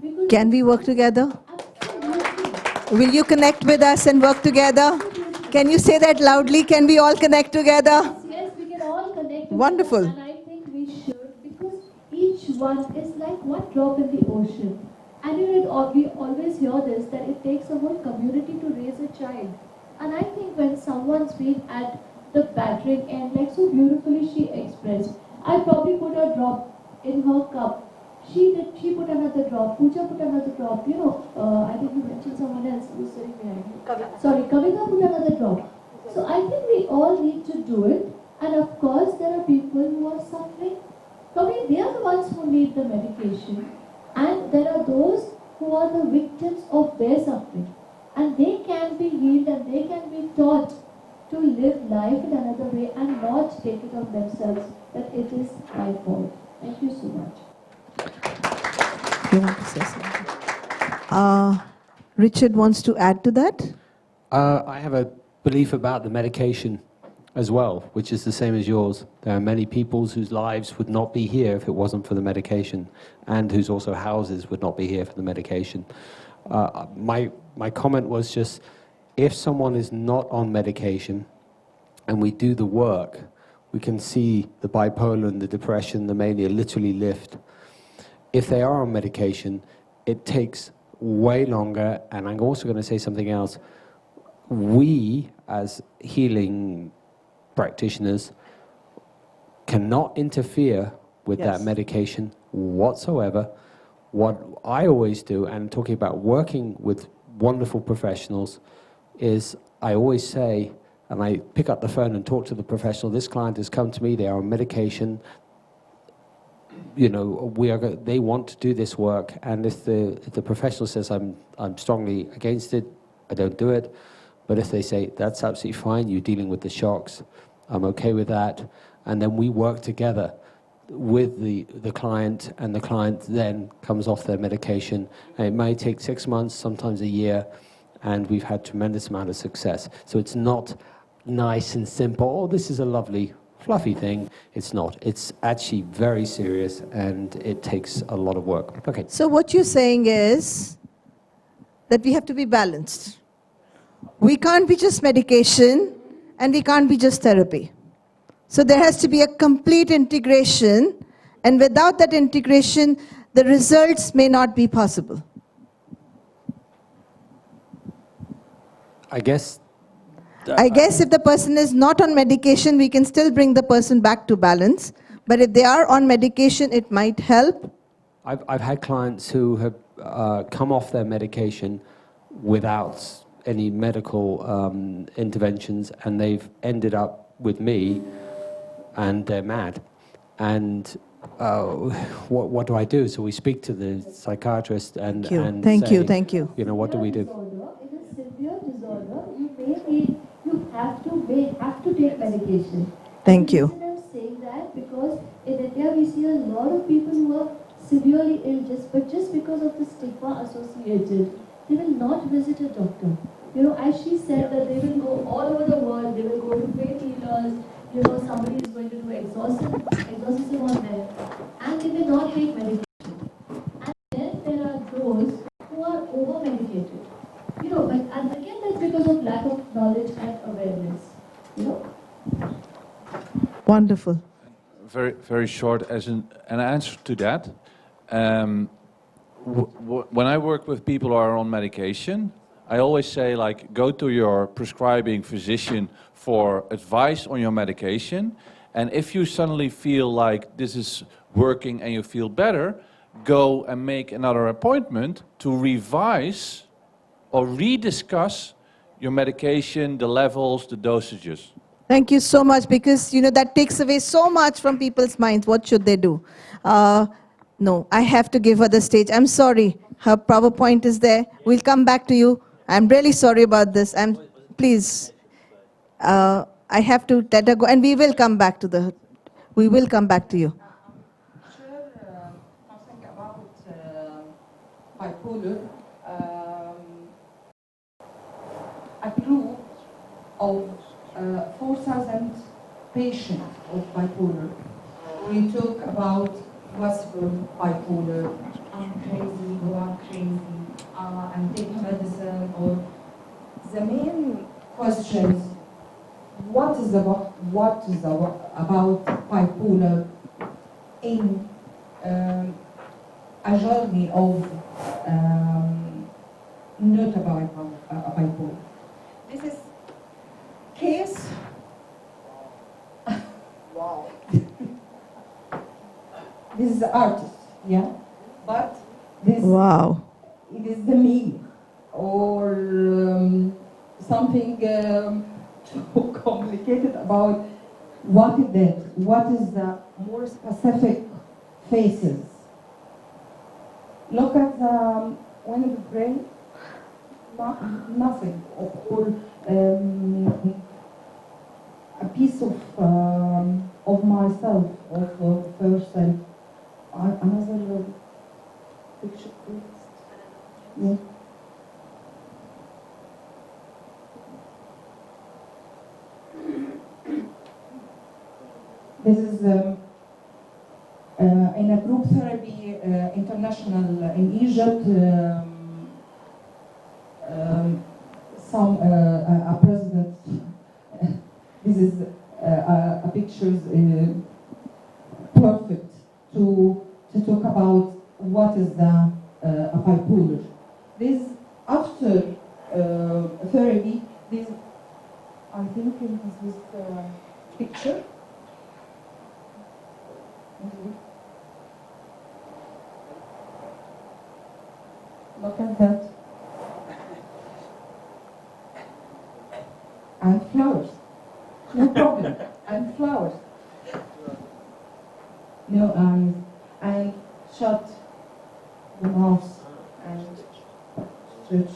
Because Can we work together? absolutely. Will you connect with us and work together? Can you say that loudly? Can we all connect together? Yes, we can all connect. Wonderful. And I think we should, because each one is like one drop in the ocean. And we always hear this, that it takes a whole community to raise a child. And I think when someone's been at the battering end, like so beautifully she expressed, I probably put a drop in her cup. She put another drop, Pooja put another drop, I think you mentioned someone else who's sitting behind you. Kavita put another drop. So I think we all need to do it. And of course, there are people who are suffering. Probably they are the ones who need the medication. And there are those who are the victims of their suffering. And they can be healed and they can be taught to live life in another way and not take it on themselves that it is my fault. Thank you so much. You want to say something? Richard wants to add to that. I have a belief about the medication. as well, which is the same as yours. There are many people whose lives would not be here if it wasn't for the medication, and whose also houses would not be here for the medication. My comment was just, if someone is not on medication and we do the work, we can see the bipolar and the depression, the mania literally lift. If they are on medication, it takes way longer, and I'm also going to say something else. We, as healing practitioners, cannot interfere with that medication whatsoever. What I always do, and talking about working with wonderful professionals, is I always say, and I pick up the phone and talk to the professional, this client has come to me, they are on medication, you know, they want to do this work, and if the professional says I'm strongly against it, I don't do it. But if they say that's absolutely fine, you're dealing with the shocks, I'm okay with that, and then we work together with the client, and the client then comes off their medication, and it may take 6 months, sometimes a year, and we've had tremendous amount of success. So it's not nice and simple, oh, this is a lovely fluffy thing. It's not. It's actually very serious, and it takes a lot of work. Okay. So what you're saying is that we have to be balanced. We can't be just medication, and we can't be just therapy. So there has to be a complete integration, and without that integration, the results may not be possible. I guess if the person is not on medication, we can still bring the person back to balance. But if they are on medication, it might help. I've had clients who have come off their medication without any medical interventions, and they've ended up with me, and they're mad. And what do I do? So we speak to the psychiatrist and Thank you. You know, what do we do? In a severe disorder, you have to take medication. Thank you. The reason I'm saying that because in India we see a lot of people who are severely ill, but just because of the stigma associated, they will not visit a doctor. You know, as she said that they will go all over the world, they will go to faith healers, you know, somebody is going to do exorcism on them, and they will not take medication. And then there are those who are over-medicated. You know, but and again that's because of lack of knowledge and awareness. You know? Wonderful. Very, very short as an answer to that. When I work with people who are on medication, I always say, like, go to your prescribing physician for advice on your medication. And if you suddenly feel like this is working and you feel better, go and make another appointment to revise or rediscuss your medication, the levels, the dosages. Thank you so much, because you know that takes away so much from people's minds. What should they do? No, I have to give her the stage. I'm sorry. Her PowerPoint is there. We'll come back to you. I'm really sorry about this. Please, I have to let her go, and we will come back to you. Share something about bipolar. A group of 4,000 patients of bipolar. We talk about what's called bipolar. I'm crazy, you are crazy. I'm taking medicine. Or the main question is, what is about bipolar in a journey of not a bipolar. This is case. Wow. This is the artist, yeah, but this. Wow. It is the me, or something too complicated about what is that? What is the more specific faces? Look at the when you pray, nothing, or a piece of myself, of person, another picture, please. Yeah. in Egypt, a president, this is a picture perfect to talk about what is a bipolar. This after therapy, this I think is this picture. Look at that. And flowers. No problem. And flowers. No eyes. And shut the mouth and stretch.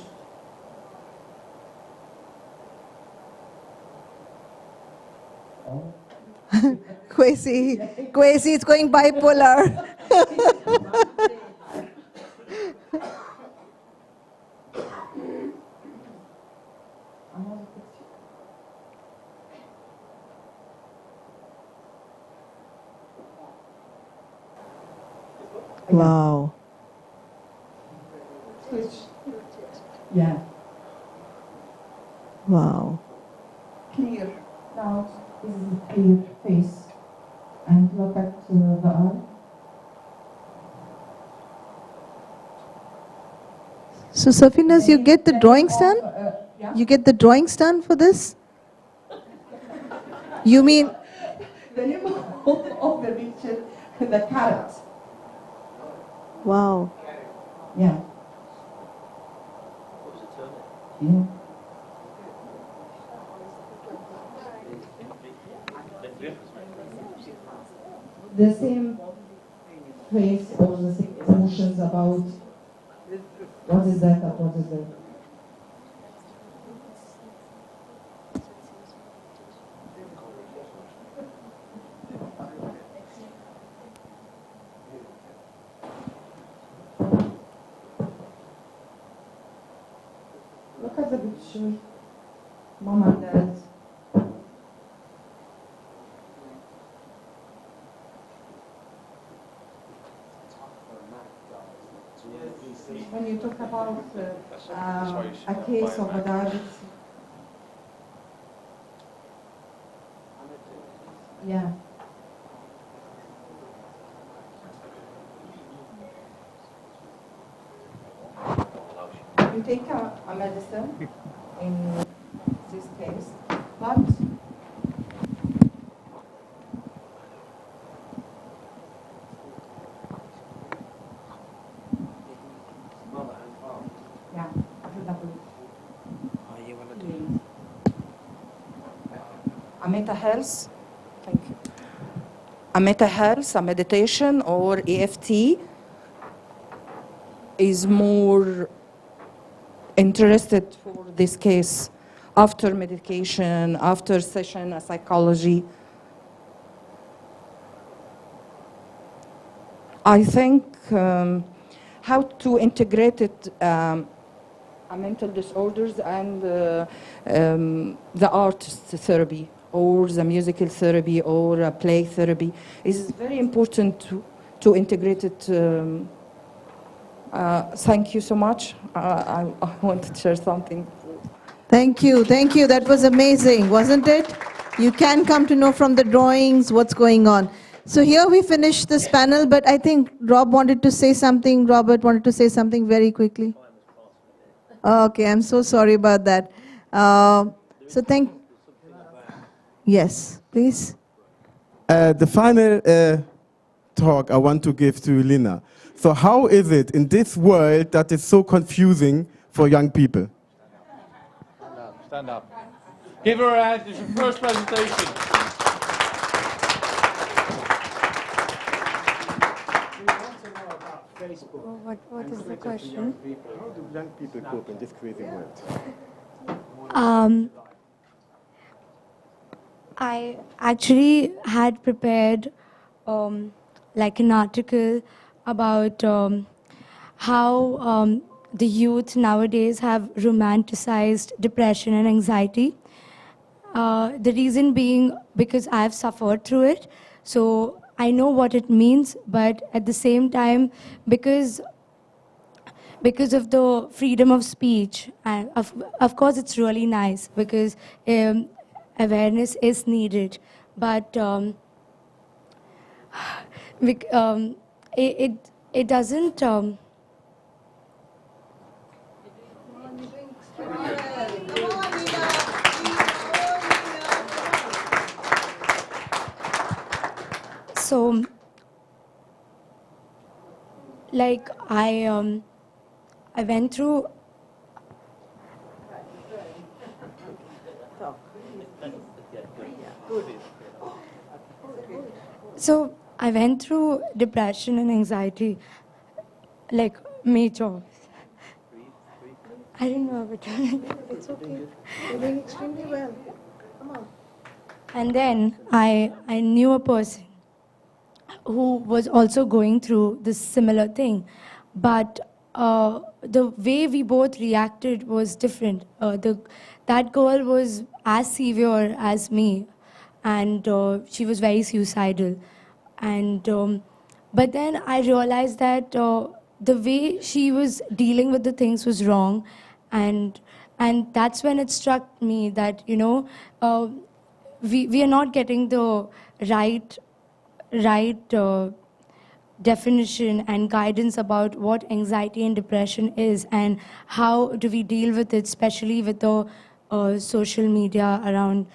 Kwesi is going bipolar. Wow. Switch. Yeah. Wow. Clear. Now this is a clear face. And look at the eye. So, Safinas, you get the drawings done? Yeah. You get the drawings done for this? You mean? The name of the picture, the carrot. Wow. Yeah. Yeah. The same face or the same emotions about what is that or what is that. Look at the picture, mom and dad. When you talk about a case of a diabetes, yeah. You take a medicine in this case, but yeah, a mental health, thank you. A mental health, a meditation or EFT is more interested for this case after medication, after session, a psychology. I think how to integrate it, a mental disorders and the art therapy or the musical therapy or play therapy is very important to integrate it. Thank you so much. I want to share something. Thank you. Thank you. That was amazing, wasn't it? You can come to know from the drawings what's going on. So here we finish this panel, but I think Rob wanted to say something. Robert wanted to say something very quickly. Okay, I'm so sorry about that. Yes, please. The final talk I want to give to Lina. So how is it in this world that is so confusing for young people? Stand up. Give her a hand. It's her first presentation. What is the question? How do young people cope in this crazy world? I actually had prepared like an article about how the youth nowadays have romanticized depression and anxiety. The reason being because I've suffered through it, so I know what it means, but at the same time, because because of the freedom of speech, and of course it's really nice because awareness is needed, but it doesn't. So, like I went through. So I went through depression and anxiety, like major. I don't know, but It's okay. You're doing extremely well. Come on. and then I knew a person who was also going through this similar thing, but the way we both reacted was different. That girl was as severe as me, and she was very suicidal. And but then I realized that the way she was dealing with the things was wrong, and that's when it struck me that we are not getting the right definition and guidance about what anxiety and depression is and how do we deal with it, especially with the social media around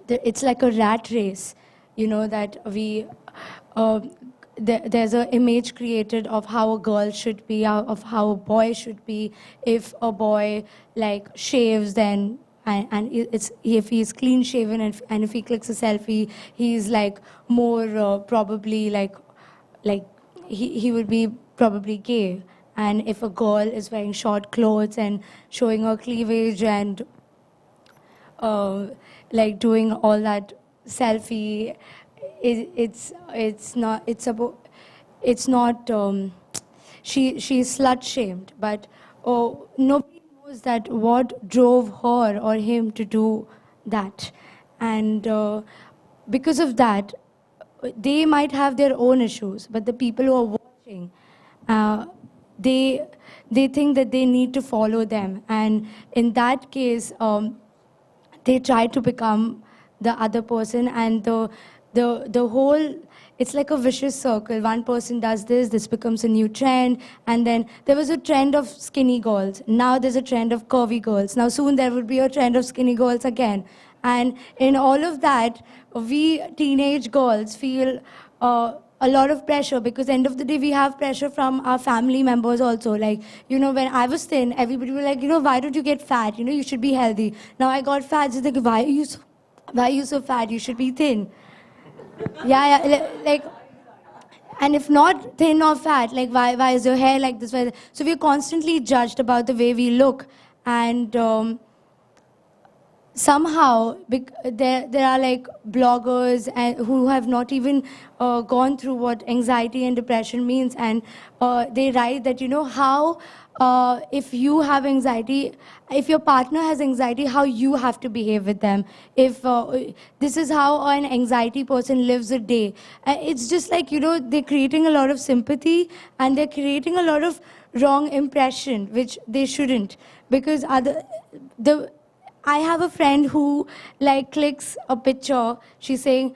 it's like a rat race, that uh, there's an image created of how a girl should be, of how a boy should be. If a boy like shaves, then and it's if he's clean shaven and if he clicks a selfie, he's like more probably like he would be probably gay. And if a girl is wearing short clothes and showing her cleavage and like doing all that selfie, it's not she's slut shamed, but nobody knows that what drove her or him to do that. And because of that, they might have their own issues, but the people who are watching, uh, they think that they need to follow them, and in that case they try to become the other person, and the whole, it's like a vicious circle. One person does this becomes a new trend, and then there was a trend of skinny girls, now there's a trend of curvy girls, now soon there will be a trend of skinny girls again. And in all of that, we teenage girls feel a lot of pressure, because end of the day we have pressure from our family members also. Like, when I was thin, everybody was like, why don't you get fat? You should be healthy. Now I got fat, so like, why are you so fat? You should be thin. Yeah, like, and if not thin or fat, like, why is your hair like this? So we're constantly judged about the way we look, and somehow there are like bloggers who have not even gone through what anxiety and depression means, and they write that how if you have anxiety, if your partner has anxiety, how you have to behave with them. If this is how an anxiety person lives a day, it's just like they're creating a lot of sympathy, and they're creating a lot of wrong impression which they shouldn't, because I have a friend who like clicks a picture. She's saying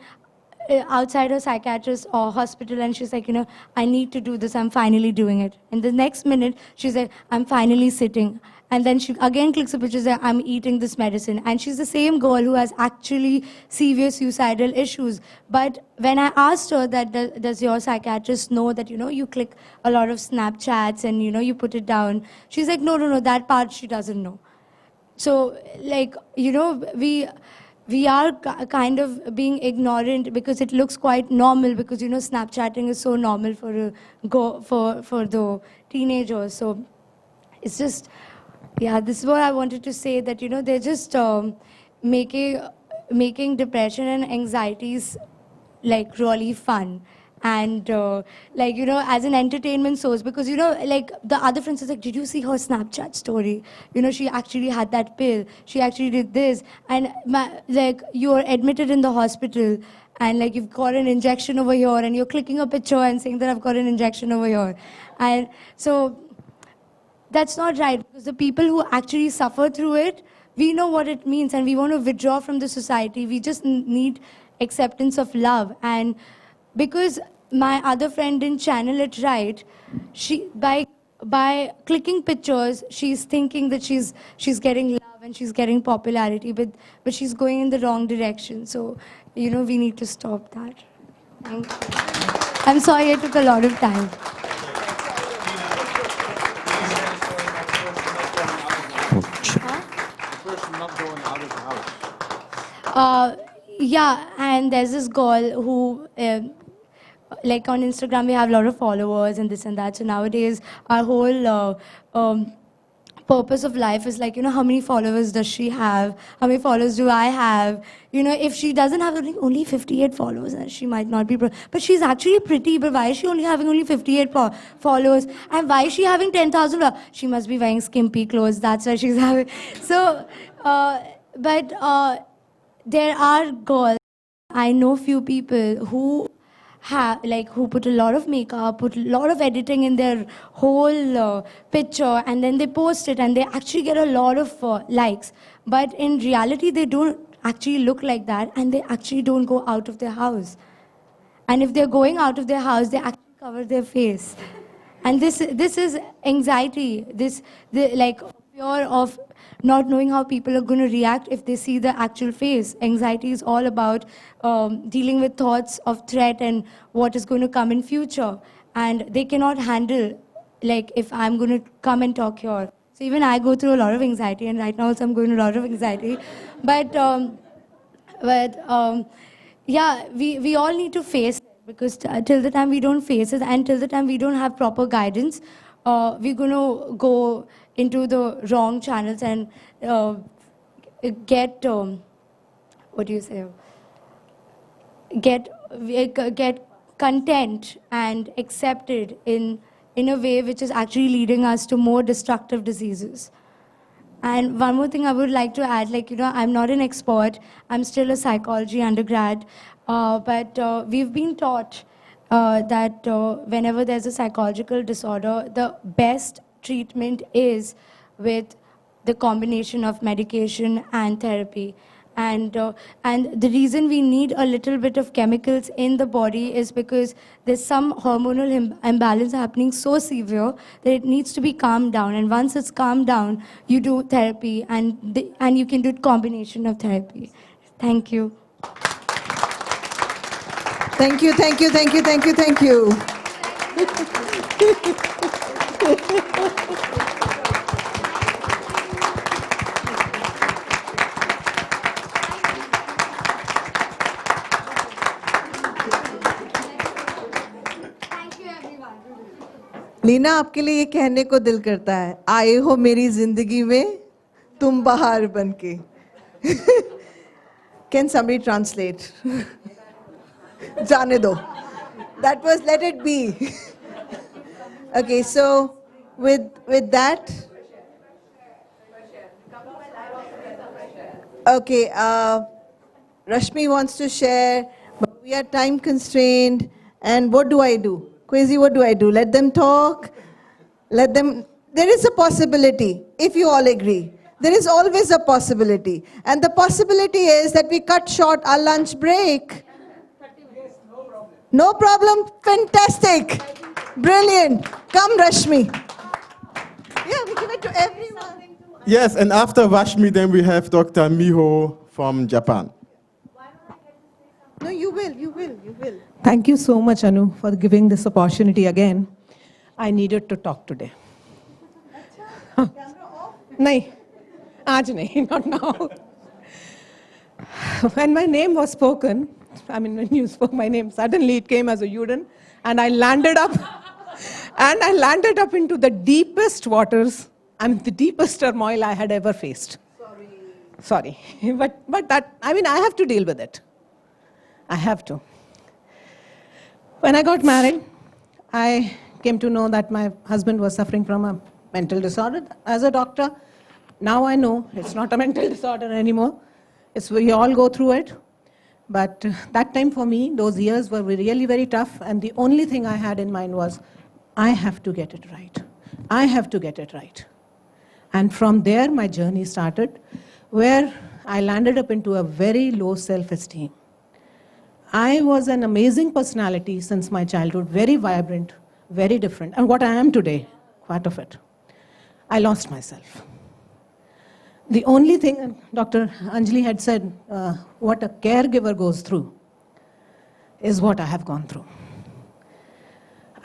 outside her psychiatrist or hospital, and she's like, I need to do this. I'm finally doing it. And the next minute, she's like, I'm finally sitting. And then she again clicks a picture, saying, I'm eating this medicine. And she's the same girl who has actually severe suicidal issues. But when I asked her that, does your psychiatrist know that, you click a lot of Snapchats and, you put it down? She's like, no, that part she doesn't know. So, like, we are kind of being ignorant, because it looks quite normal, because Snapchatting is so normal for the teenagers. So it's just, yeah, this is what I wanted to say, that they're just making depression and anxieties like really fun, And like, as an entertainment source, because, like the other friends is like, did you see her Snapchat story? She actually had that pill. She actually did this. And like, you're admitted in the hospital and like you've got an injection over here and you're clicking a picture and saying that I've got an injection over here. And so that's not right, because the people who actually suffer through it, we know what it means and we want to withdraw from the society. We just need acceptance of love. And because my other friend didn't channel it right, she by clicking pictures, she's thinking that she's getting love and she's getting popularity, but she's going in the wrong direction. So, we need to stop that. Thank you. I'm sorry I took a lot of time. Yeah, and there's this girl who, like on Instagram, we have a lot of followers and this and that. So nowadays, our whole purpose of life is like, how many followers does she have? How many followers do I have? If she doesn't have only 58 followers, she might not be, but she's actually pretty. But why is she only having only 58 followers? And why is she having 10,000? She must be wearing skimpy clothes. That's why she's having. So, there are girls. I know few people who who put a lot of makeup, put a lot of editing in their whole picture, and then they post it, and they actually get a lot of likes. But in reality, they don't actually look like that, and they actually don't go out of their house. And if they're going out of their house, they actually cover their face. And this is anxiety. Like fear of not knowing how people are going to react if they see the actual face. Anxiety is all about dealing with thoughts of threat and what is going to come in future. And they cannot handle, like, if I'm going to come and talk here. So even I go through a lot of anxiety, and right now also I'm going through a lot of anxiety. But yeah, we all need to face it, because till the time we don't face it and till the time we don't have proper guidance, we're going to go into the wrong channels and get, what do you say, get content and accepted in a way which is actually leading us to more destructive diseases. And one more thing I would like to add, like, I'm not an expert. I'm still a psychology undergrad. But we've been taught that whenever there's a psychological disorder, the best treatment is with the combination of medication and therapy. And the reason we need a little bit of chemicals in the body is because there's some hormonal imbalance happening so severe that it needs to be calmed down. And once it's calmed down, you do therapy, and you can do combination of therapy. Thank you. Thank you, thank you, thank you, thank you, thank you. Leena, आपके लिए ये कहने को दिल करता है, आए हो मेरी जिंदगी में तुम बहार बनके. Can somebody translate? जाने दो. That was let it be. Okay, so with that. Okay, Rashmi wants to share, but we are time constrained. And what do I do? Kwesi, what do I do? Let them talk? Let them... There is a possibility, if you all agree. There is always a possibility. And the possibility is that we cut short our lunch break. No problem? Fantastic. Brilliant. Come, Rashmi. Yeah, we give it to everyone. Yes, and after Rashmi, then we have Dr. Miho from Japan. No, you will, you will, you will. Thank you so much, Anu, for giving this opportunity again. I needed to talk today. Nahi, aaj nahi, not now. When my name was spoken, I mean, when you spoke my name, suddenly it came as a Yuden, and I landed up, into the deepest waters and the deepest turmoil I had ever faced. Sorry. But that, I mean, I have to deal with it. I have to. When I got married, I came to know that my husband was suffering from a mental disorder. As a doctor, now I know it's not a mental disorder anymore. We all go through it. But that time for me, those years were really very tough. And the only thing I had in mind was, I have to get it right. I have to get it right. And from there, my journey started, where I landed up into a very low self-esteem. I was an amazing personality since my childhood, very vibrant, very different. And what I am today, part of it. I lost myself. The only thing Dr. Anjali had said, what a caregiver goes through, is what I have gone through.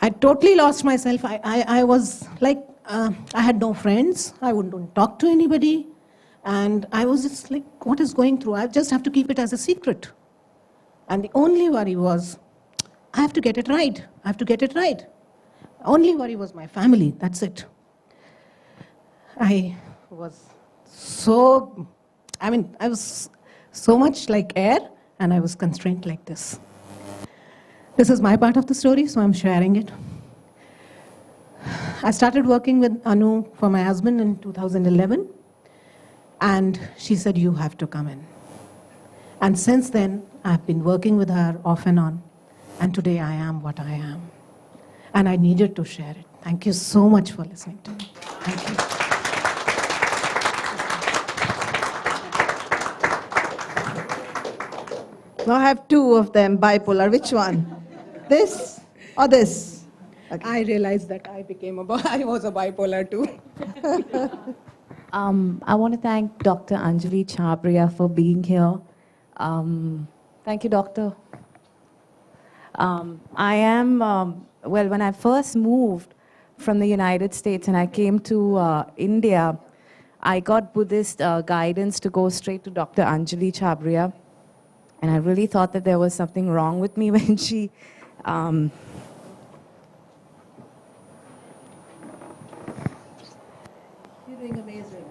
I totally lost myself. I was like, I had no friends. I wouldn't talk to anybody. And I was just like, what is going through? I just have to keep it as a secret. And the only worry was, I have to get it right. I have to get it right. Only worry was my family. That's it. I was so much like air, and I was constrained like this. This is my part of the story, so I'm sharing it. I started working with Anu for my husband in 2011, and she said, you have to come in. And since then, I've been working with her off and on, and today I am what I am. And I needed to share it. Thank you so much for listening to me. Thank you. Now I have two of them, bipolar. Which one? This or this? Okay. I realized that I was a bipolar too. I want to thank Dr. Anjali Chabria for being here. Thank you, doctor. When I first moved from the United States and I came to India, I got Buddhist guidance to go straight to Dr. Anjali Chabria. And I really thought that there was something wrong with me when she... You're doing amazing.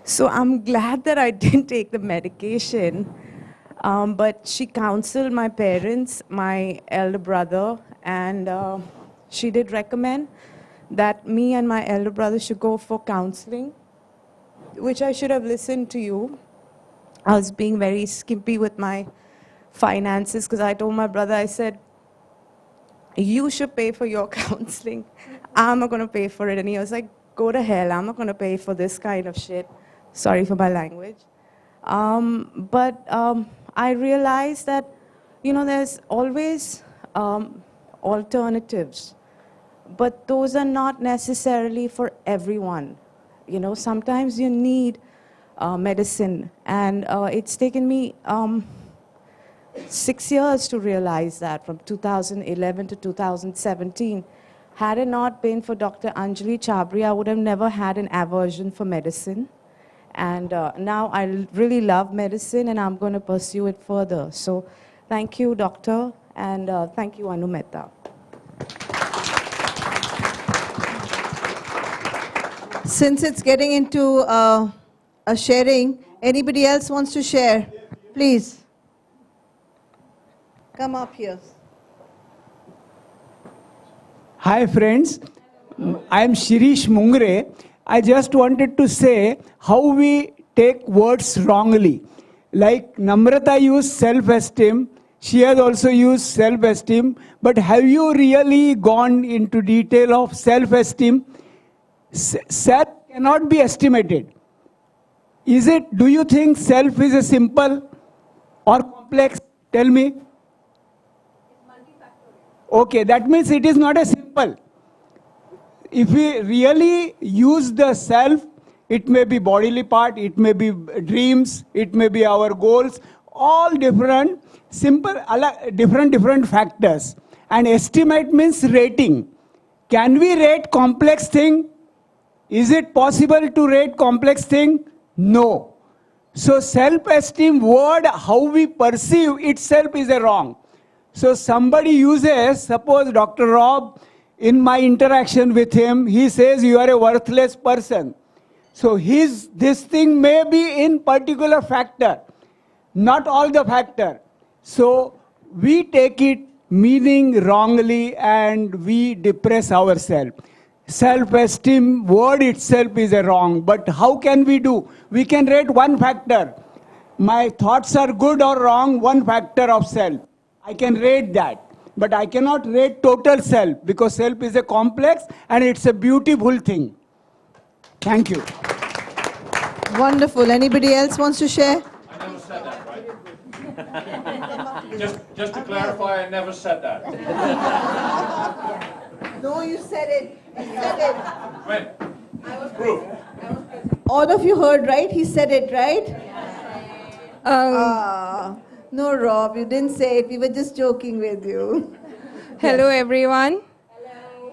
So I'm glad that I didn't take the medication, but she counseled my parents, my elder brother, and she did recommend that me and my elder brother should go for counseling, which I should have listened to you. I was being very skimpy with my finances because I told my brother, I said, you should pay for your counseling. I'm not going to pay for it. And he was like, go to hell. I'm not going to pay for this kind of shit. Sorry for my language. I realized that, there's always alternatives. But those are not necessarily for everyone. Sometimes you need medicine. And it's taken me 6 years to realize that, from 2011 to 2017. Had it not been for Dr. Anjali Chabria, I would have never had an aversion for medicine. And now I really love medicine, and I'm going to pursue it further. So thank you, doctor, and thank you, Anu Mehta. Since it's getting into a sharing, anybody else wants to share? Please. Come up here. Hi friends, I am Shirish Mungre. I just wanted to say how we take words wrongly. Like Namrata used self-esteem, she has also used self-esteem, but have you really gone into detail of self-esteem? Self cannot be estimated. Do you think self is a simple or complex? Tell me. Okay, that means it is not a simple. If we really use the self, it may be bodily part, it may be dreams, it may be our goals, all different, simple, different factors. And estimate means rating. Can we rate complex thing? Is it possible to rate complex thing? No. So self-esteem word, how we perceive itself is a wrong. So somebody uses, suppose Dr. Rob, in my interaction with him, he says you are a worthless person. So this thing may be in particular factor, not all the factor. So we take it meaning wrongly and we depress ourselves. Self-esteem word itself is a wrong, but how can we do? We can rate one factor. My thoughts are good or wrong, one factor of self. I can rate that, but I cannot rate total self because self is a complex and it's a beautiful thing. Thank you. Wonderful. Anybody else wants to share? I never said that, right? just to clarify, I never said that. No, you said it. You said it. When? Proof. All of you heard, right? He said it, right? No, Rob, you didn't say it. We were just joking with you. Hello, everyone.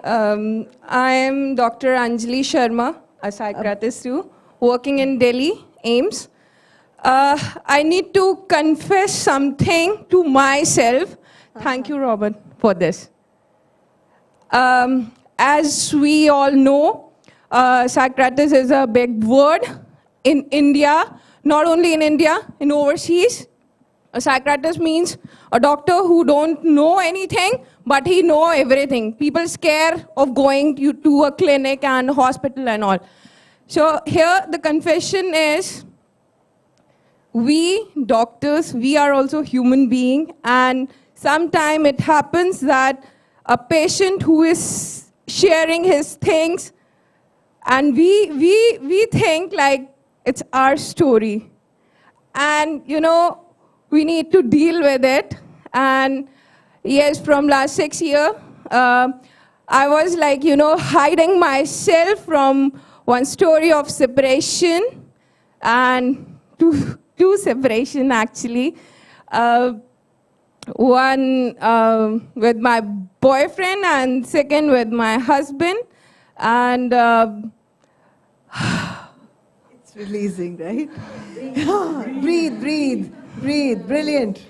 I am Dr. Anjali Sharma, a psychiatrist too, working in Delhi, AIMS. I need to confess something to myself. Thank you, Robert, for this. As we all know, psychiatrist is a big word in India, not only in India, in overseas. A psychiatrist means a doctor who don't know anything, but he know everything. People scare of going to a clinic and hospital and all. So here the confession is, we doctors, we are also human beings, and sometimes it happens that a patient who is sharing his things, and we think like it's our story. And we need to deal with it. And yes, from last 6 years, I was like, hiding myself from one story of separation and two separation actually. One with my boyfriend and second with my husband. And It's releasing, right? Breathe, breathe, breathe. Brilliant.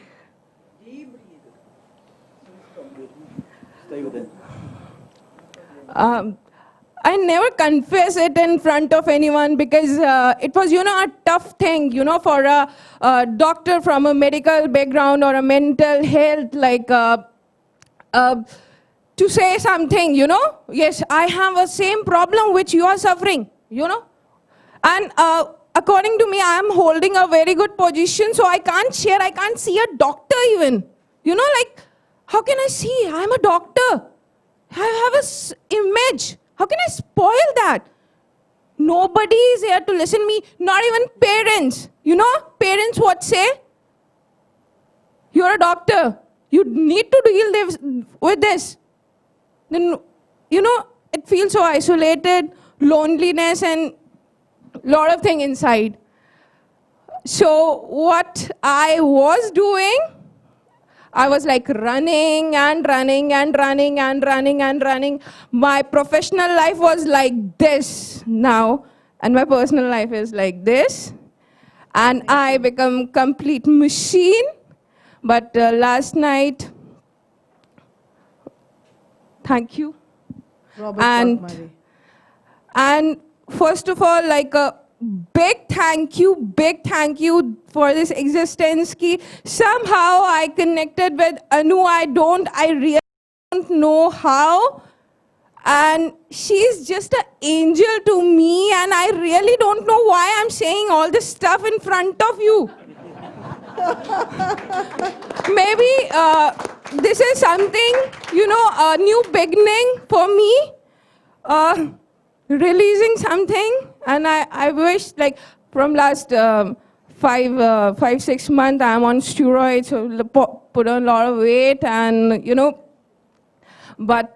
Stay within. I never confess it in front of anyone because it was, a tough thing, for a doctor from a medical background or a mental health, like to say something, yes, I have a same problem which you are suffering, And according to me, I am holding a very good position, so I can't share, I can't see a doctor even. Like, how can I see? I am a doctor. I have a image. How can I spoil that? Nobody is here to listen to me, not even parents. Parents what say? You're a doctor. You need to deal with this. Then, it feels so isolated, loneliness, and lot of things inside. So what I was doing, I was like running and running and running and running and running. My professional life was like this now, and my personal life is like this. And I become complete machine. But last night, thank you. Robert Murray. And first of all, like a big thank you for this existence. Ki somehow I connected with Anu. I really don't know how. And she's just an angel to me, and I really don't know why I'm saying all this stuff in front of you. Maybe this is something, a new beginning for me. Releasing something, and I wish, like, from last 5-6 months, I'm on steroids, so put on a lot of weight, and but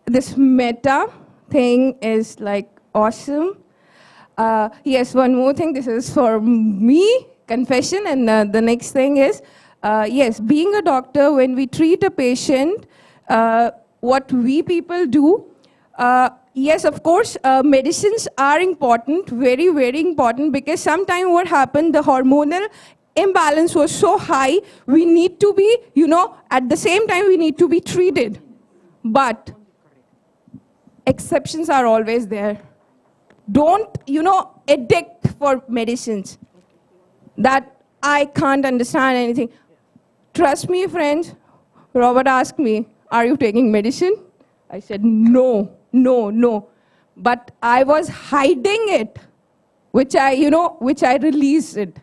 this meta thing is like awesome. Yes, one more thing, this is for me, confession, and the next thing is, yes, being a doctor, when we treat a patient, what we people do, yes, of course, medicines are important, very, very important, because sometimes what happened, the hormonal imbalance was so high, we need to be, at the same time, we need to be treated. But exceptions are always there. Don't, addict for medicines that I can't understand anything. Trust me, friends, Robert asked me, are you taking medicine? I said, no, no, no. But I was hiding it, which I released it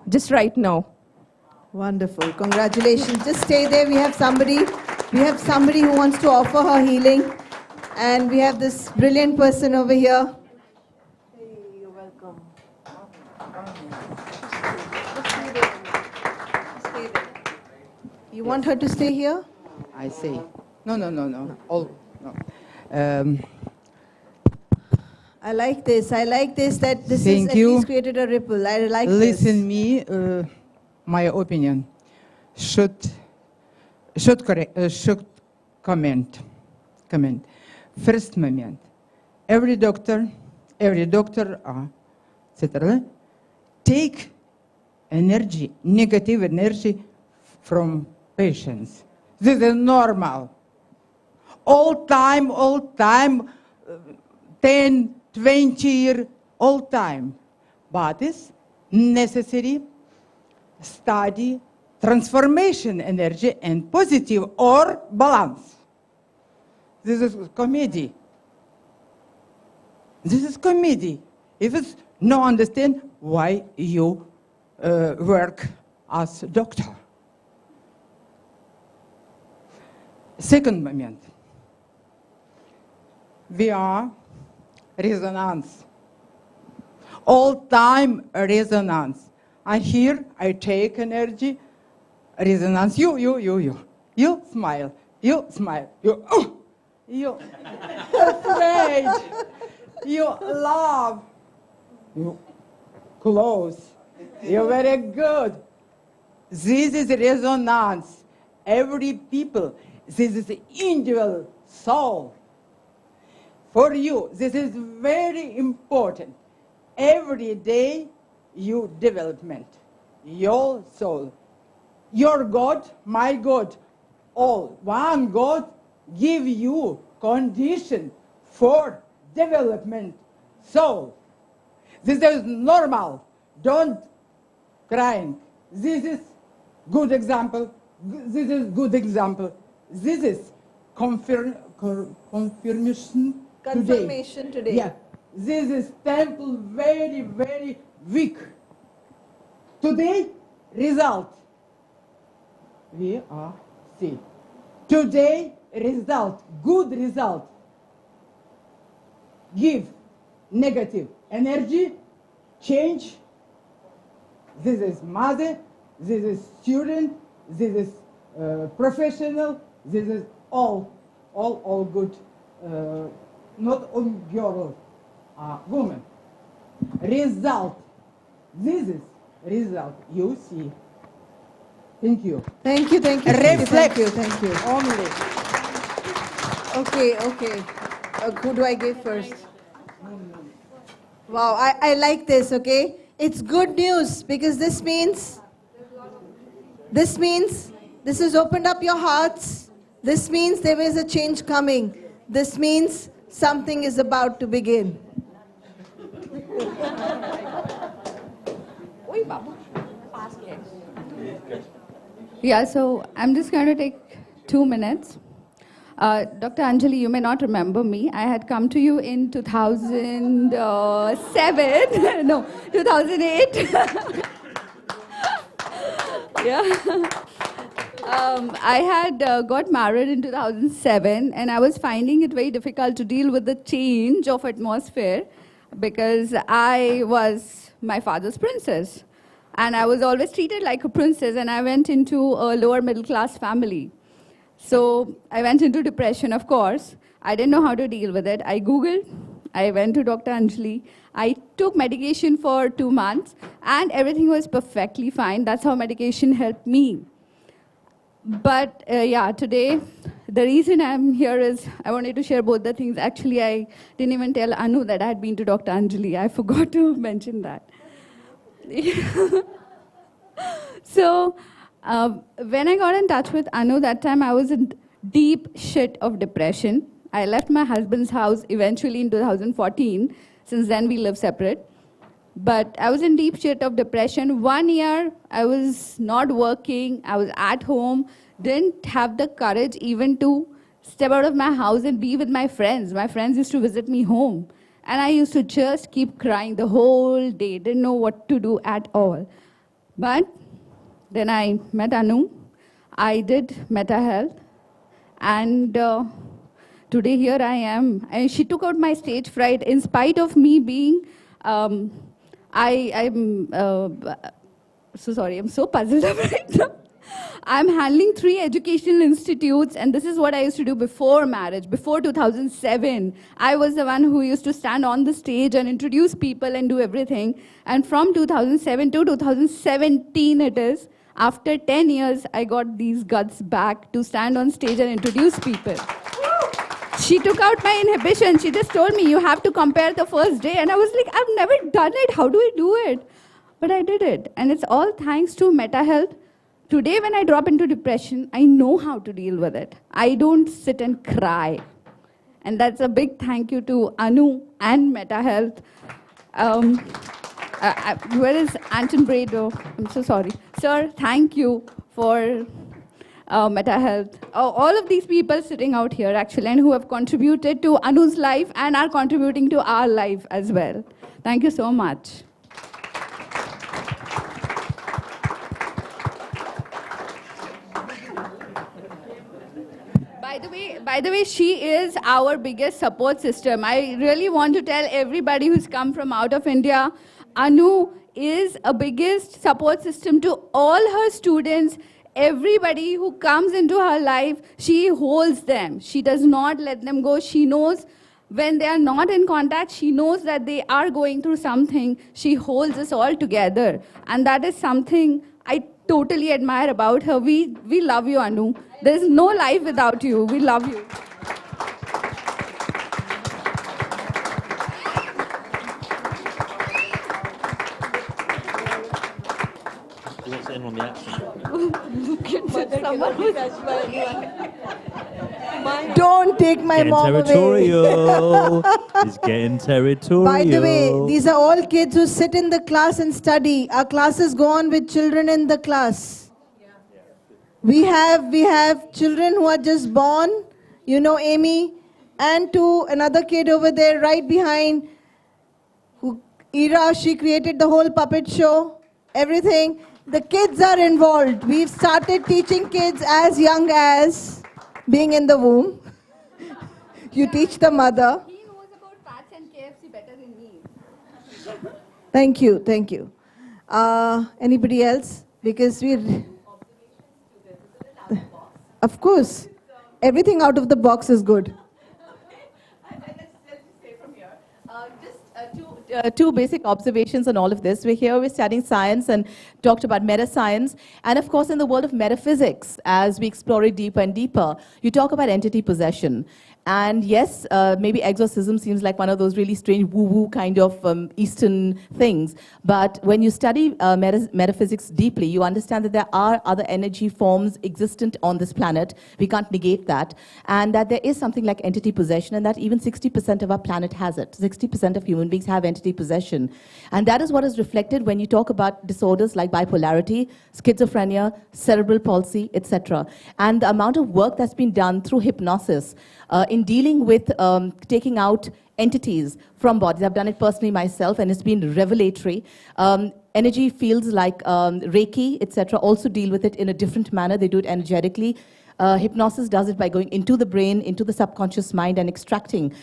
just right now. Wonderful. Congratulations. Just stay there. We have somebody who wants to offer her healing. And we have this brilliant person over here. Hey, you're welcome. Stay there. You want her to stay here? I say. No. All, no. I like this. That this Thank has at you. least created a ripple. I like this. Listen me, my opinion. Should comment. First moment. Every doctor, etc. Take energy, negative energy from patients. This is normal. All time, 10, 20 years, all time. But it's necessary study transformation energy and positive or balance. This is comedy. If it's no understand why you work as a doctor. Second moment. We are resonance. All time resonance. And here I take energy, resonance. You smile. You afraid. You love. You close. You're very good. This is resonance. Every people, this is individual soul. For you, this is very important. Every day, you development, your soul, your God, my God, all one God give you condition for development soul. This is normal. Don't crying. This is good example. This is good example. This is confirmation today. Yeah. This is temple very, very weak. Today, result. We are see. Today, result, good result. Give negative energy, change. This is mother, this is student, this is professional, this is all good. Not only girl, woman. Result. This is result. You see. Thank you. Thank you. Reflect. Thank you. Only. Okay. Who do I give first? Wow, I like this, okay? It's good news because this means this has opened up your hearts. This means there is a change coming. This means something is about to begin. Yeah, so I'm just going to take 2 minutes. Dr. Anjali, you may not remember me. I had come to you in 2007, no, 2008. Yeah. I had got married in 2007, and I was finding it very difficult to deal with the change of atmosphere because I was my father's princess. And I was always treated like a princess, and I went into a lower middle class family. So I went into depression, of course. I didn't know how to deal with it. I Googled, I went to Dr. Anjali. I took medication for 2 months, and everything was perfectly fine. That's how medication helped me. But yeah, today, the reason I'm here is I wanted to share both the things. Actually, I didn't even tell Anu that I had been to Dr. Anjali. I forgot to mention that. So when I got in touch with Anu, that time I was in deep shit of depression. I left my husband's house eventually in 2014. Since then, we live separate. But I was in deep shit of depression. 1 year, I was not working. I was at home. Didn't have the courage even to step out of my house and be with my friends. My friends used to visit me home. And I used to just keep crying the whole day. Didn't know what to do at all. But then I met Anu. I did Meta Health. And today here I am. And she took out my stage fright in spite of me being, I'm so sorry, I'm so puzzled up right now. I'm handling 3 educational institutes, and this is what I used to do before marriage, before 2007. I was the one who used to stand on the stage and introduce people and do everything. And from 2007 to 2017 it is, after 10 years, I got these guts back to stand on stage and introduce people. She took out my inhibition. She just told me, you have to compare the first day. And I was like, I've never done it. How do I do it? But I did it. And it's all thanks to Meta Health. Today, when I drop into depression, I know how to deal with it. I don't sit and cry. And that's a big thank you to Anu and Meta Health. Where is Anton Brado? I'm so sorry. Sir, thank you for Meta Health. All of these people sitting out here, actually, and who have contributed to Anu's life and are contributing to our life as well. Thank you so much. By the way, she is our biggest support system. I really want to tell everybody who's come from out of India, Anu is a biggest support system to all her students. Everybody who comes into her life, she holds them. She does not let them go. She knows when they are not in contact, she knows that they are going through something. She holds us all together. And that is something I totally admire about her. We love you, Anu. There is no life without you. We love you. What's in on the action? Don't take my mom away. He's getting territorial. By the way, these are all kids who sit in the class and study. Our classes go on with children in the class. We have children who are just born, you know, Amy, and to another kid over there right behind, Ira, she created the whole puppet show, everything. The kids are involved. We've started teaching kids as young as being in the womb. You teach the mother. He knows about Pats and KFC better than me. Thank you, thank you. Anybody else? Because we're... Of course. Everything out of the box is good. Two basic observations on all of this. We're studying science and talked about meta-science. And of course, in the world of metaphysics, as we explore it deeper and deeper, you talk about entity possession. And yes, maybe exorcism seems like one of those really strange woo-woo kind of Eastern things. But when you study metaphysics deeply, you understand that there are other energy forms existent on this planet. We can't negate that. And that there is something like entity possession, and that even 60% of our planet has it. 60% of human beings have entity possession. And that is what is reflected when you talk about disorders like bipolarity, schizophrenia, cerebral palsy, etc. And the amount of work that's been done through hypnosis in dealing with taking out entities from bodies. I've done it personally myself, and it's been revelatory. Energy fields like Reiki, etc., also deal with it in a different manner. They do it energetically. Hypnosis does it by going into the brain, into the subconscious mind, and extracting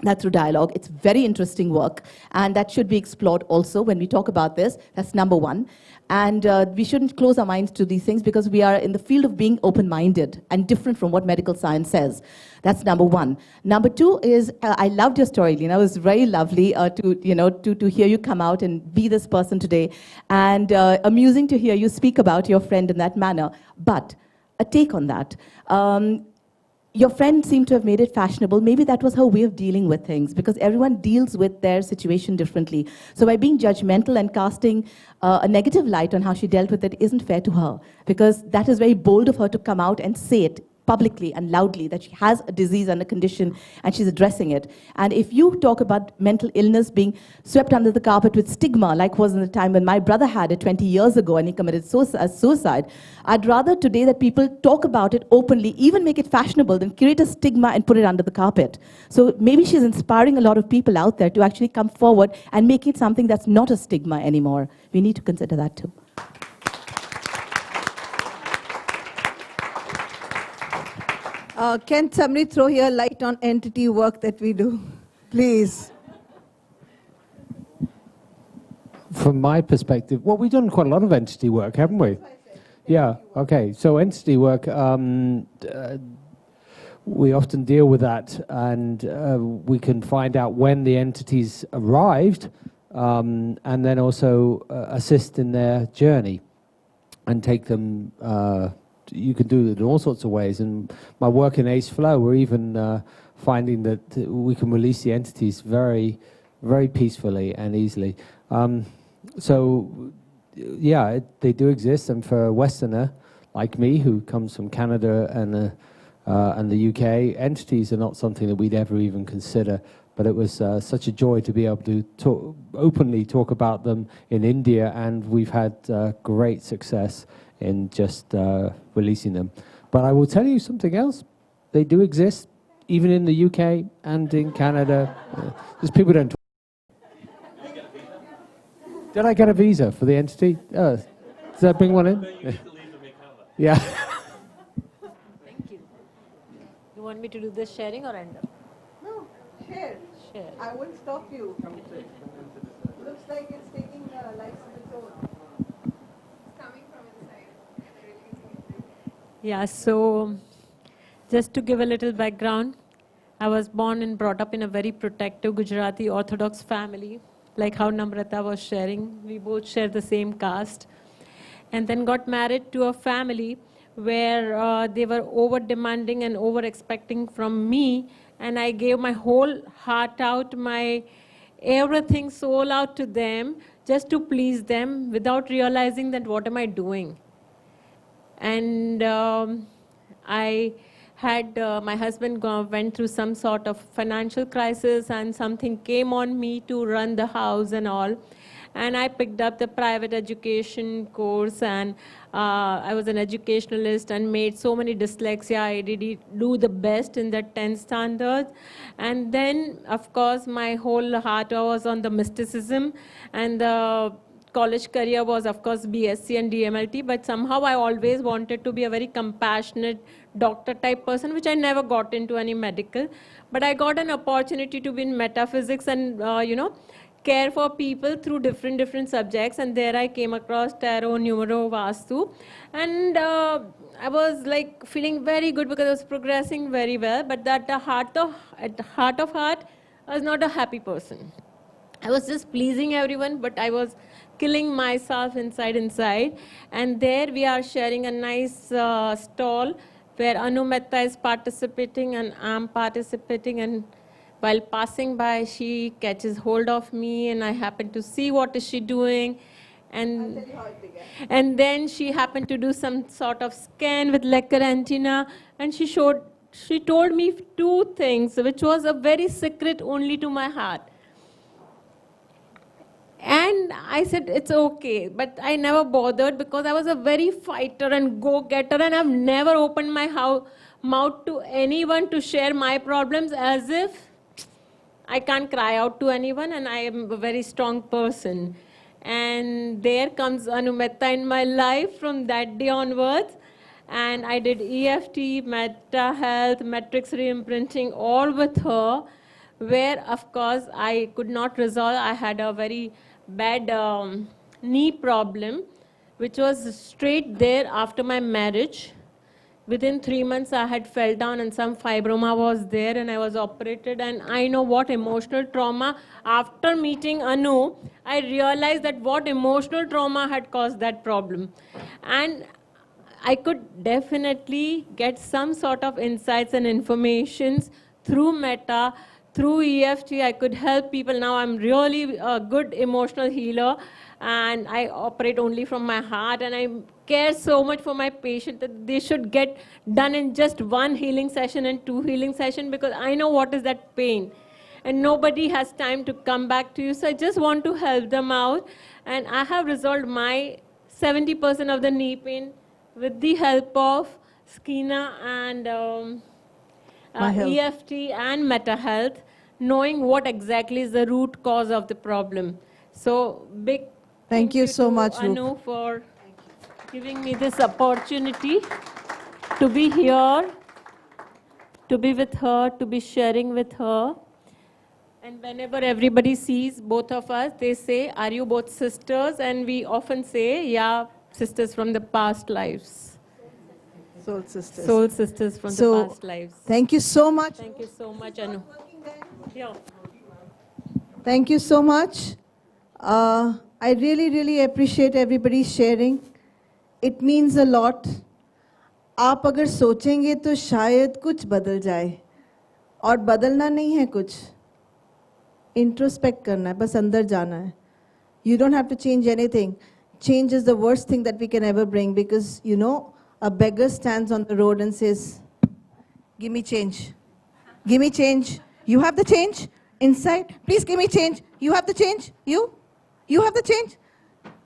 that through dialogue. It's very interesting work, and that should be explored also when we talk about this. That's number one. And we shouldn't close our minds to these things because we are in the field of being open-minded and different from what medical science says. That's number one. Number two is, I loved your story, Lena. It was very lovely to hear you come out and be this person today, and amusing to hear you speak about your friend in that manner. But a take on that. your friend seemed to have made it fashionable. Maybe that was her way of dealing with things, because everyone deals with their situation differently. So by being judgmental and casting a negative light on how she dealt with it isn't fair to her, because that is very bold of her to come out and say it publicly and loudly that she has a disease and a condition and she's addressing it. And if you talk about mental illness being swept under the carpet with stigma, like was in the time when my brother had it 20 years ago and he committed suicide, I'd rather today that people talk about it openly, even make it fashionable, than create a stigma and put it under the carpet. So maybe she's inspiring a lot of people out there to actually come forward and make it something that's not a stigma anymore. We need to consider that too. Can somebody throw here light on entity work that we do? Please. From my perspective, well, we've done quite a lot of entity work, haven't we? Yeah, okay. So entity work, we often deal with that, and we can find out when the entities arrived, and then also assist in their journey and take them. You can do it in all sorts of ways. And my work in ACE Flow, we're even finding that we can release the entities very, very peacefully and easily. So, yeah, they do exist. And for a Westerner like me, who comes from Canada and the UK, entities are not something that we'd ever even consider. But it was such a joy to be able to openly talk about them in India, and we've had great success in just releasing them. But I will tell you something else. They do exist, even in the UK and in Canada. Just people don't talk. Did I get a visa for the entity? Does that bring one in? Yeah. Thank you. You want me to do this sharing or end up? No, share. Share. I won't stop you. Looks like it's taking lives of its own. Yeah, so just to give a little background, I was born and brought up in a very protective Gujarati Orthodox family, like how Namrata was sharing. We both share the same caste. And then got married to a family where they were over-demanding and over-expecting from me, and I gave my whole heart out, my everything, soul out to them, just to please them, without realizing that what am I doing. And I had, my husband went through some sort of financial crisis, and something came on me to run the house and all. And I picked up the private education course, and I was an educationalist and made so many dyslexia. I did do the best in the 10th standard. And then, of course, my whole heart was on the mysticism, and the college career was, of course, BSc and DMLT, but somehow I always wanted to be a very compassionate doctor type person, which I never got into any medical. But I got an opportunity to be in metaphysics and, care for people through different subjects. And there I came across tarot, numero, vastu. And I was like feeling very good because I was progressing very well. But at the heart of heart, I was not a happy person. I was just pleasing everyone, but I was killing myself inside. And there we are sharing a nice stall where Anu Mehta is participating and I'm participating. And while passing by, she catches hold of me, and I happen to see what is she doing. And then she happened to do some sort of scan with Lecker antenna, and she told me two things, which was a very secret only to my heart. And I said, it's okay, but I never bothered because I was a very fighter and go-getter, and I've never opened my mouth to anyone to share my problems, as if I can't cry out to anyone, and I am a very strong person. And there comes Anu Mehta in my life from that day onwards. And I did EFT, Meta Health, Matrix Reimprinting, all with her, where, of course, I could not resolve. I had a very bad knee problem, which was straight there after my marriage. Within 3 months, I had fell down and some fibroma was there, and I was operated. And I know what emotional trauma, after meeting Anu, I realized that what emotional trauma had caused that problem. And I could definitely get some sort of insights and informations through Meta, through EFT. I could help people. Now I'm really a good emotional healer, and I operate only from my heart, and I care so much for my patient that they should get done in just one healing session and 2 healing sessions, because I know what is that pain. And nobody has time to come back to you. So I just want to help them out. And I have resolved my 70% of the knee pain with the help of Skina and My Health. EFT and Meta Health, knowing what exactly is the root cause of the problem. So big Thank you so to much, Roop. Anu, for giving me this opportunity to be here, to be with her, to be sharing with her. And whenever everybody sees both of us, they say, "Are you both sisters?" And we often say, "Yeah, sisters from the past lives." Soul sisters. Soul sisters from the past lives. Thank you so much. Thank you so much, Anu. Yeah. Thank you so much. I really, really appreciate everybody sharing. It means a lot. आप अगर सोचेंगे तो शायद कुछ बदल जाए, और बदलना नहीं है कुछ, इंट्रोस्पेक्ट करना है, बस अंदर जाना है. You don't have to change anything. Change is the worst thing that we can ever bring, because, you know, a beggar stands on the road and says, give me change. Give me change. You have the change inside? Please give me change. You have the change? You have the change?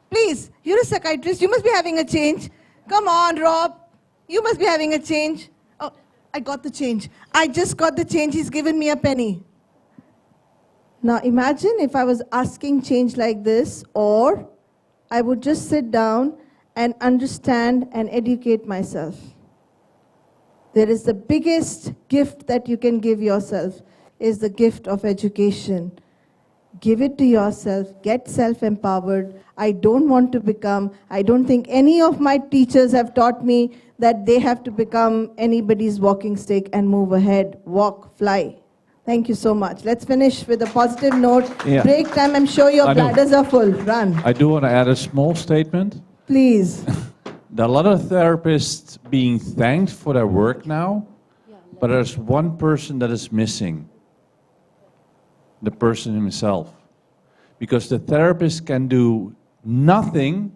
Please, you're a psychiatrist. You must be having a change. Come on, Rob. You must be having a change. Oh, I got the change. I just got the change. He's given me a penny. Now imagine if I was asking change like this, or I would just sit down and understand and educate myself. There is the biggest gift that you can give yourself, is the gift of education. Give it to yourself, get self-empowered. I don't think any of my teachers have taught me that they have to become anybody's walking stick and move ahead, walk, fly. Thank you so much. Let's finish with a positive note. Yeah. Break time, I'm sure your I know. bladders are full. Run. I do want to add a small statement. Please. There are a lot of therapists being thanked for their work now, but there's one person that is missing. The person himself. Because the therapist can do nothing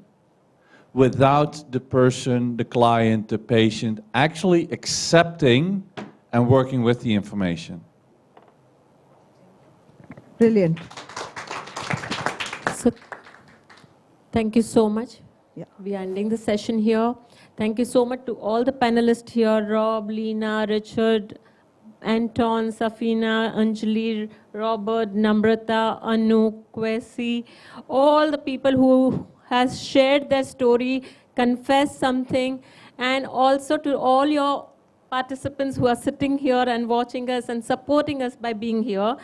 without the person, the client, the patient actually accepting and working with the information. Brilliant. So, thank you so much. Yeah. We are ending the session here. Thank you so much to all the panelists here, Rob, Lena, Richard, Anton, Safina, Anjali, Robert, Namrata, Anu, Kwesi, all the people who has shared their story, confessed something, and also to all your participants who are sitting here and watching us and supporting us by being here.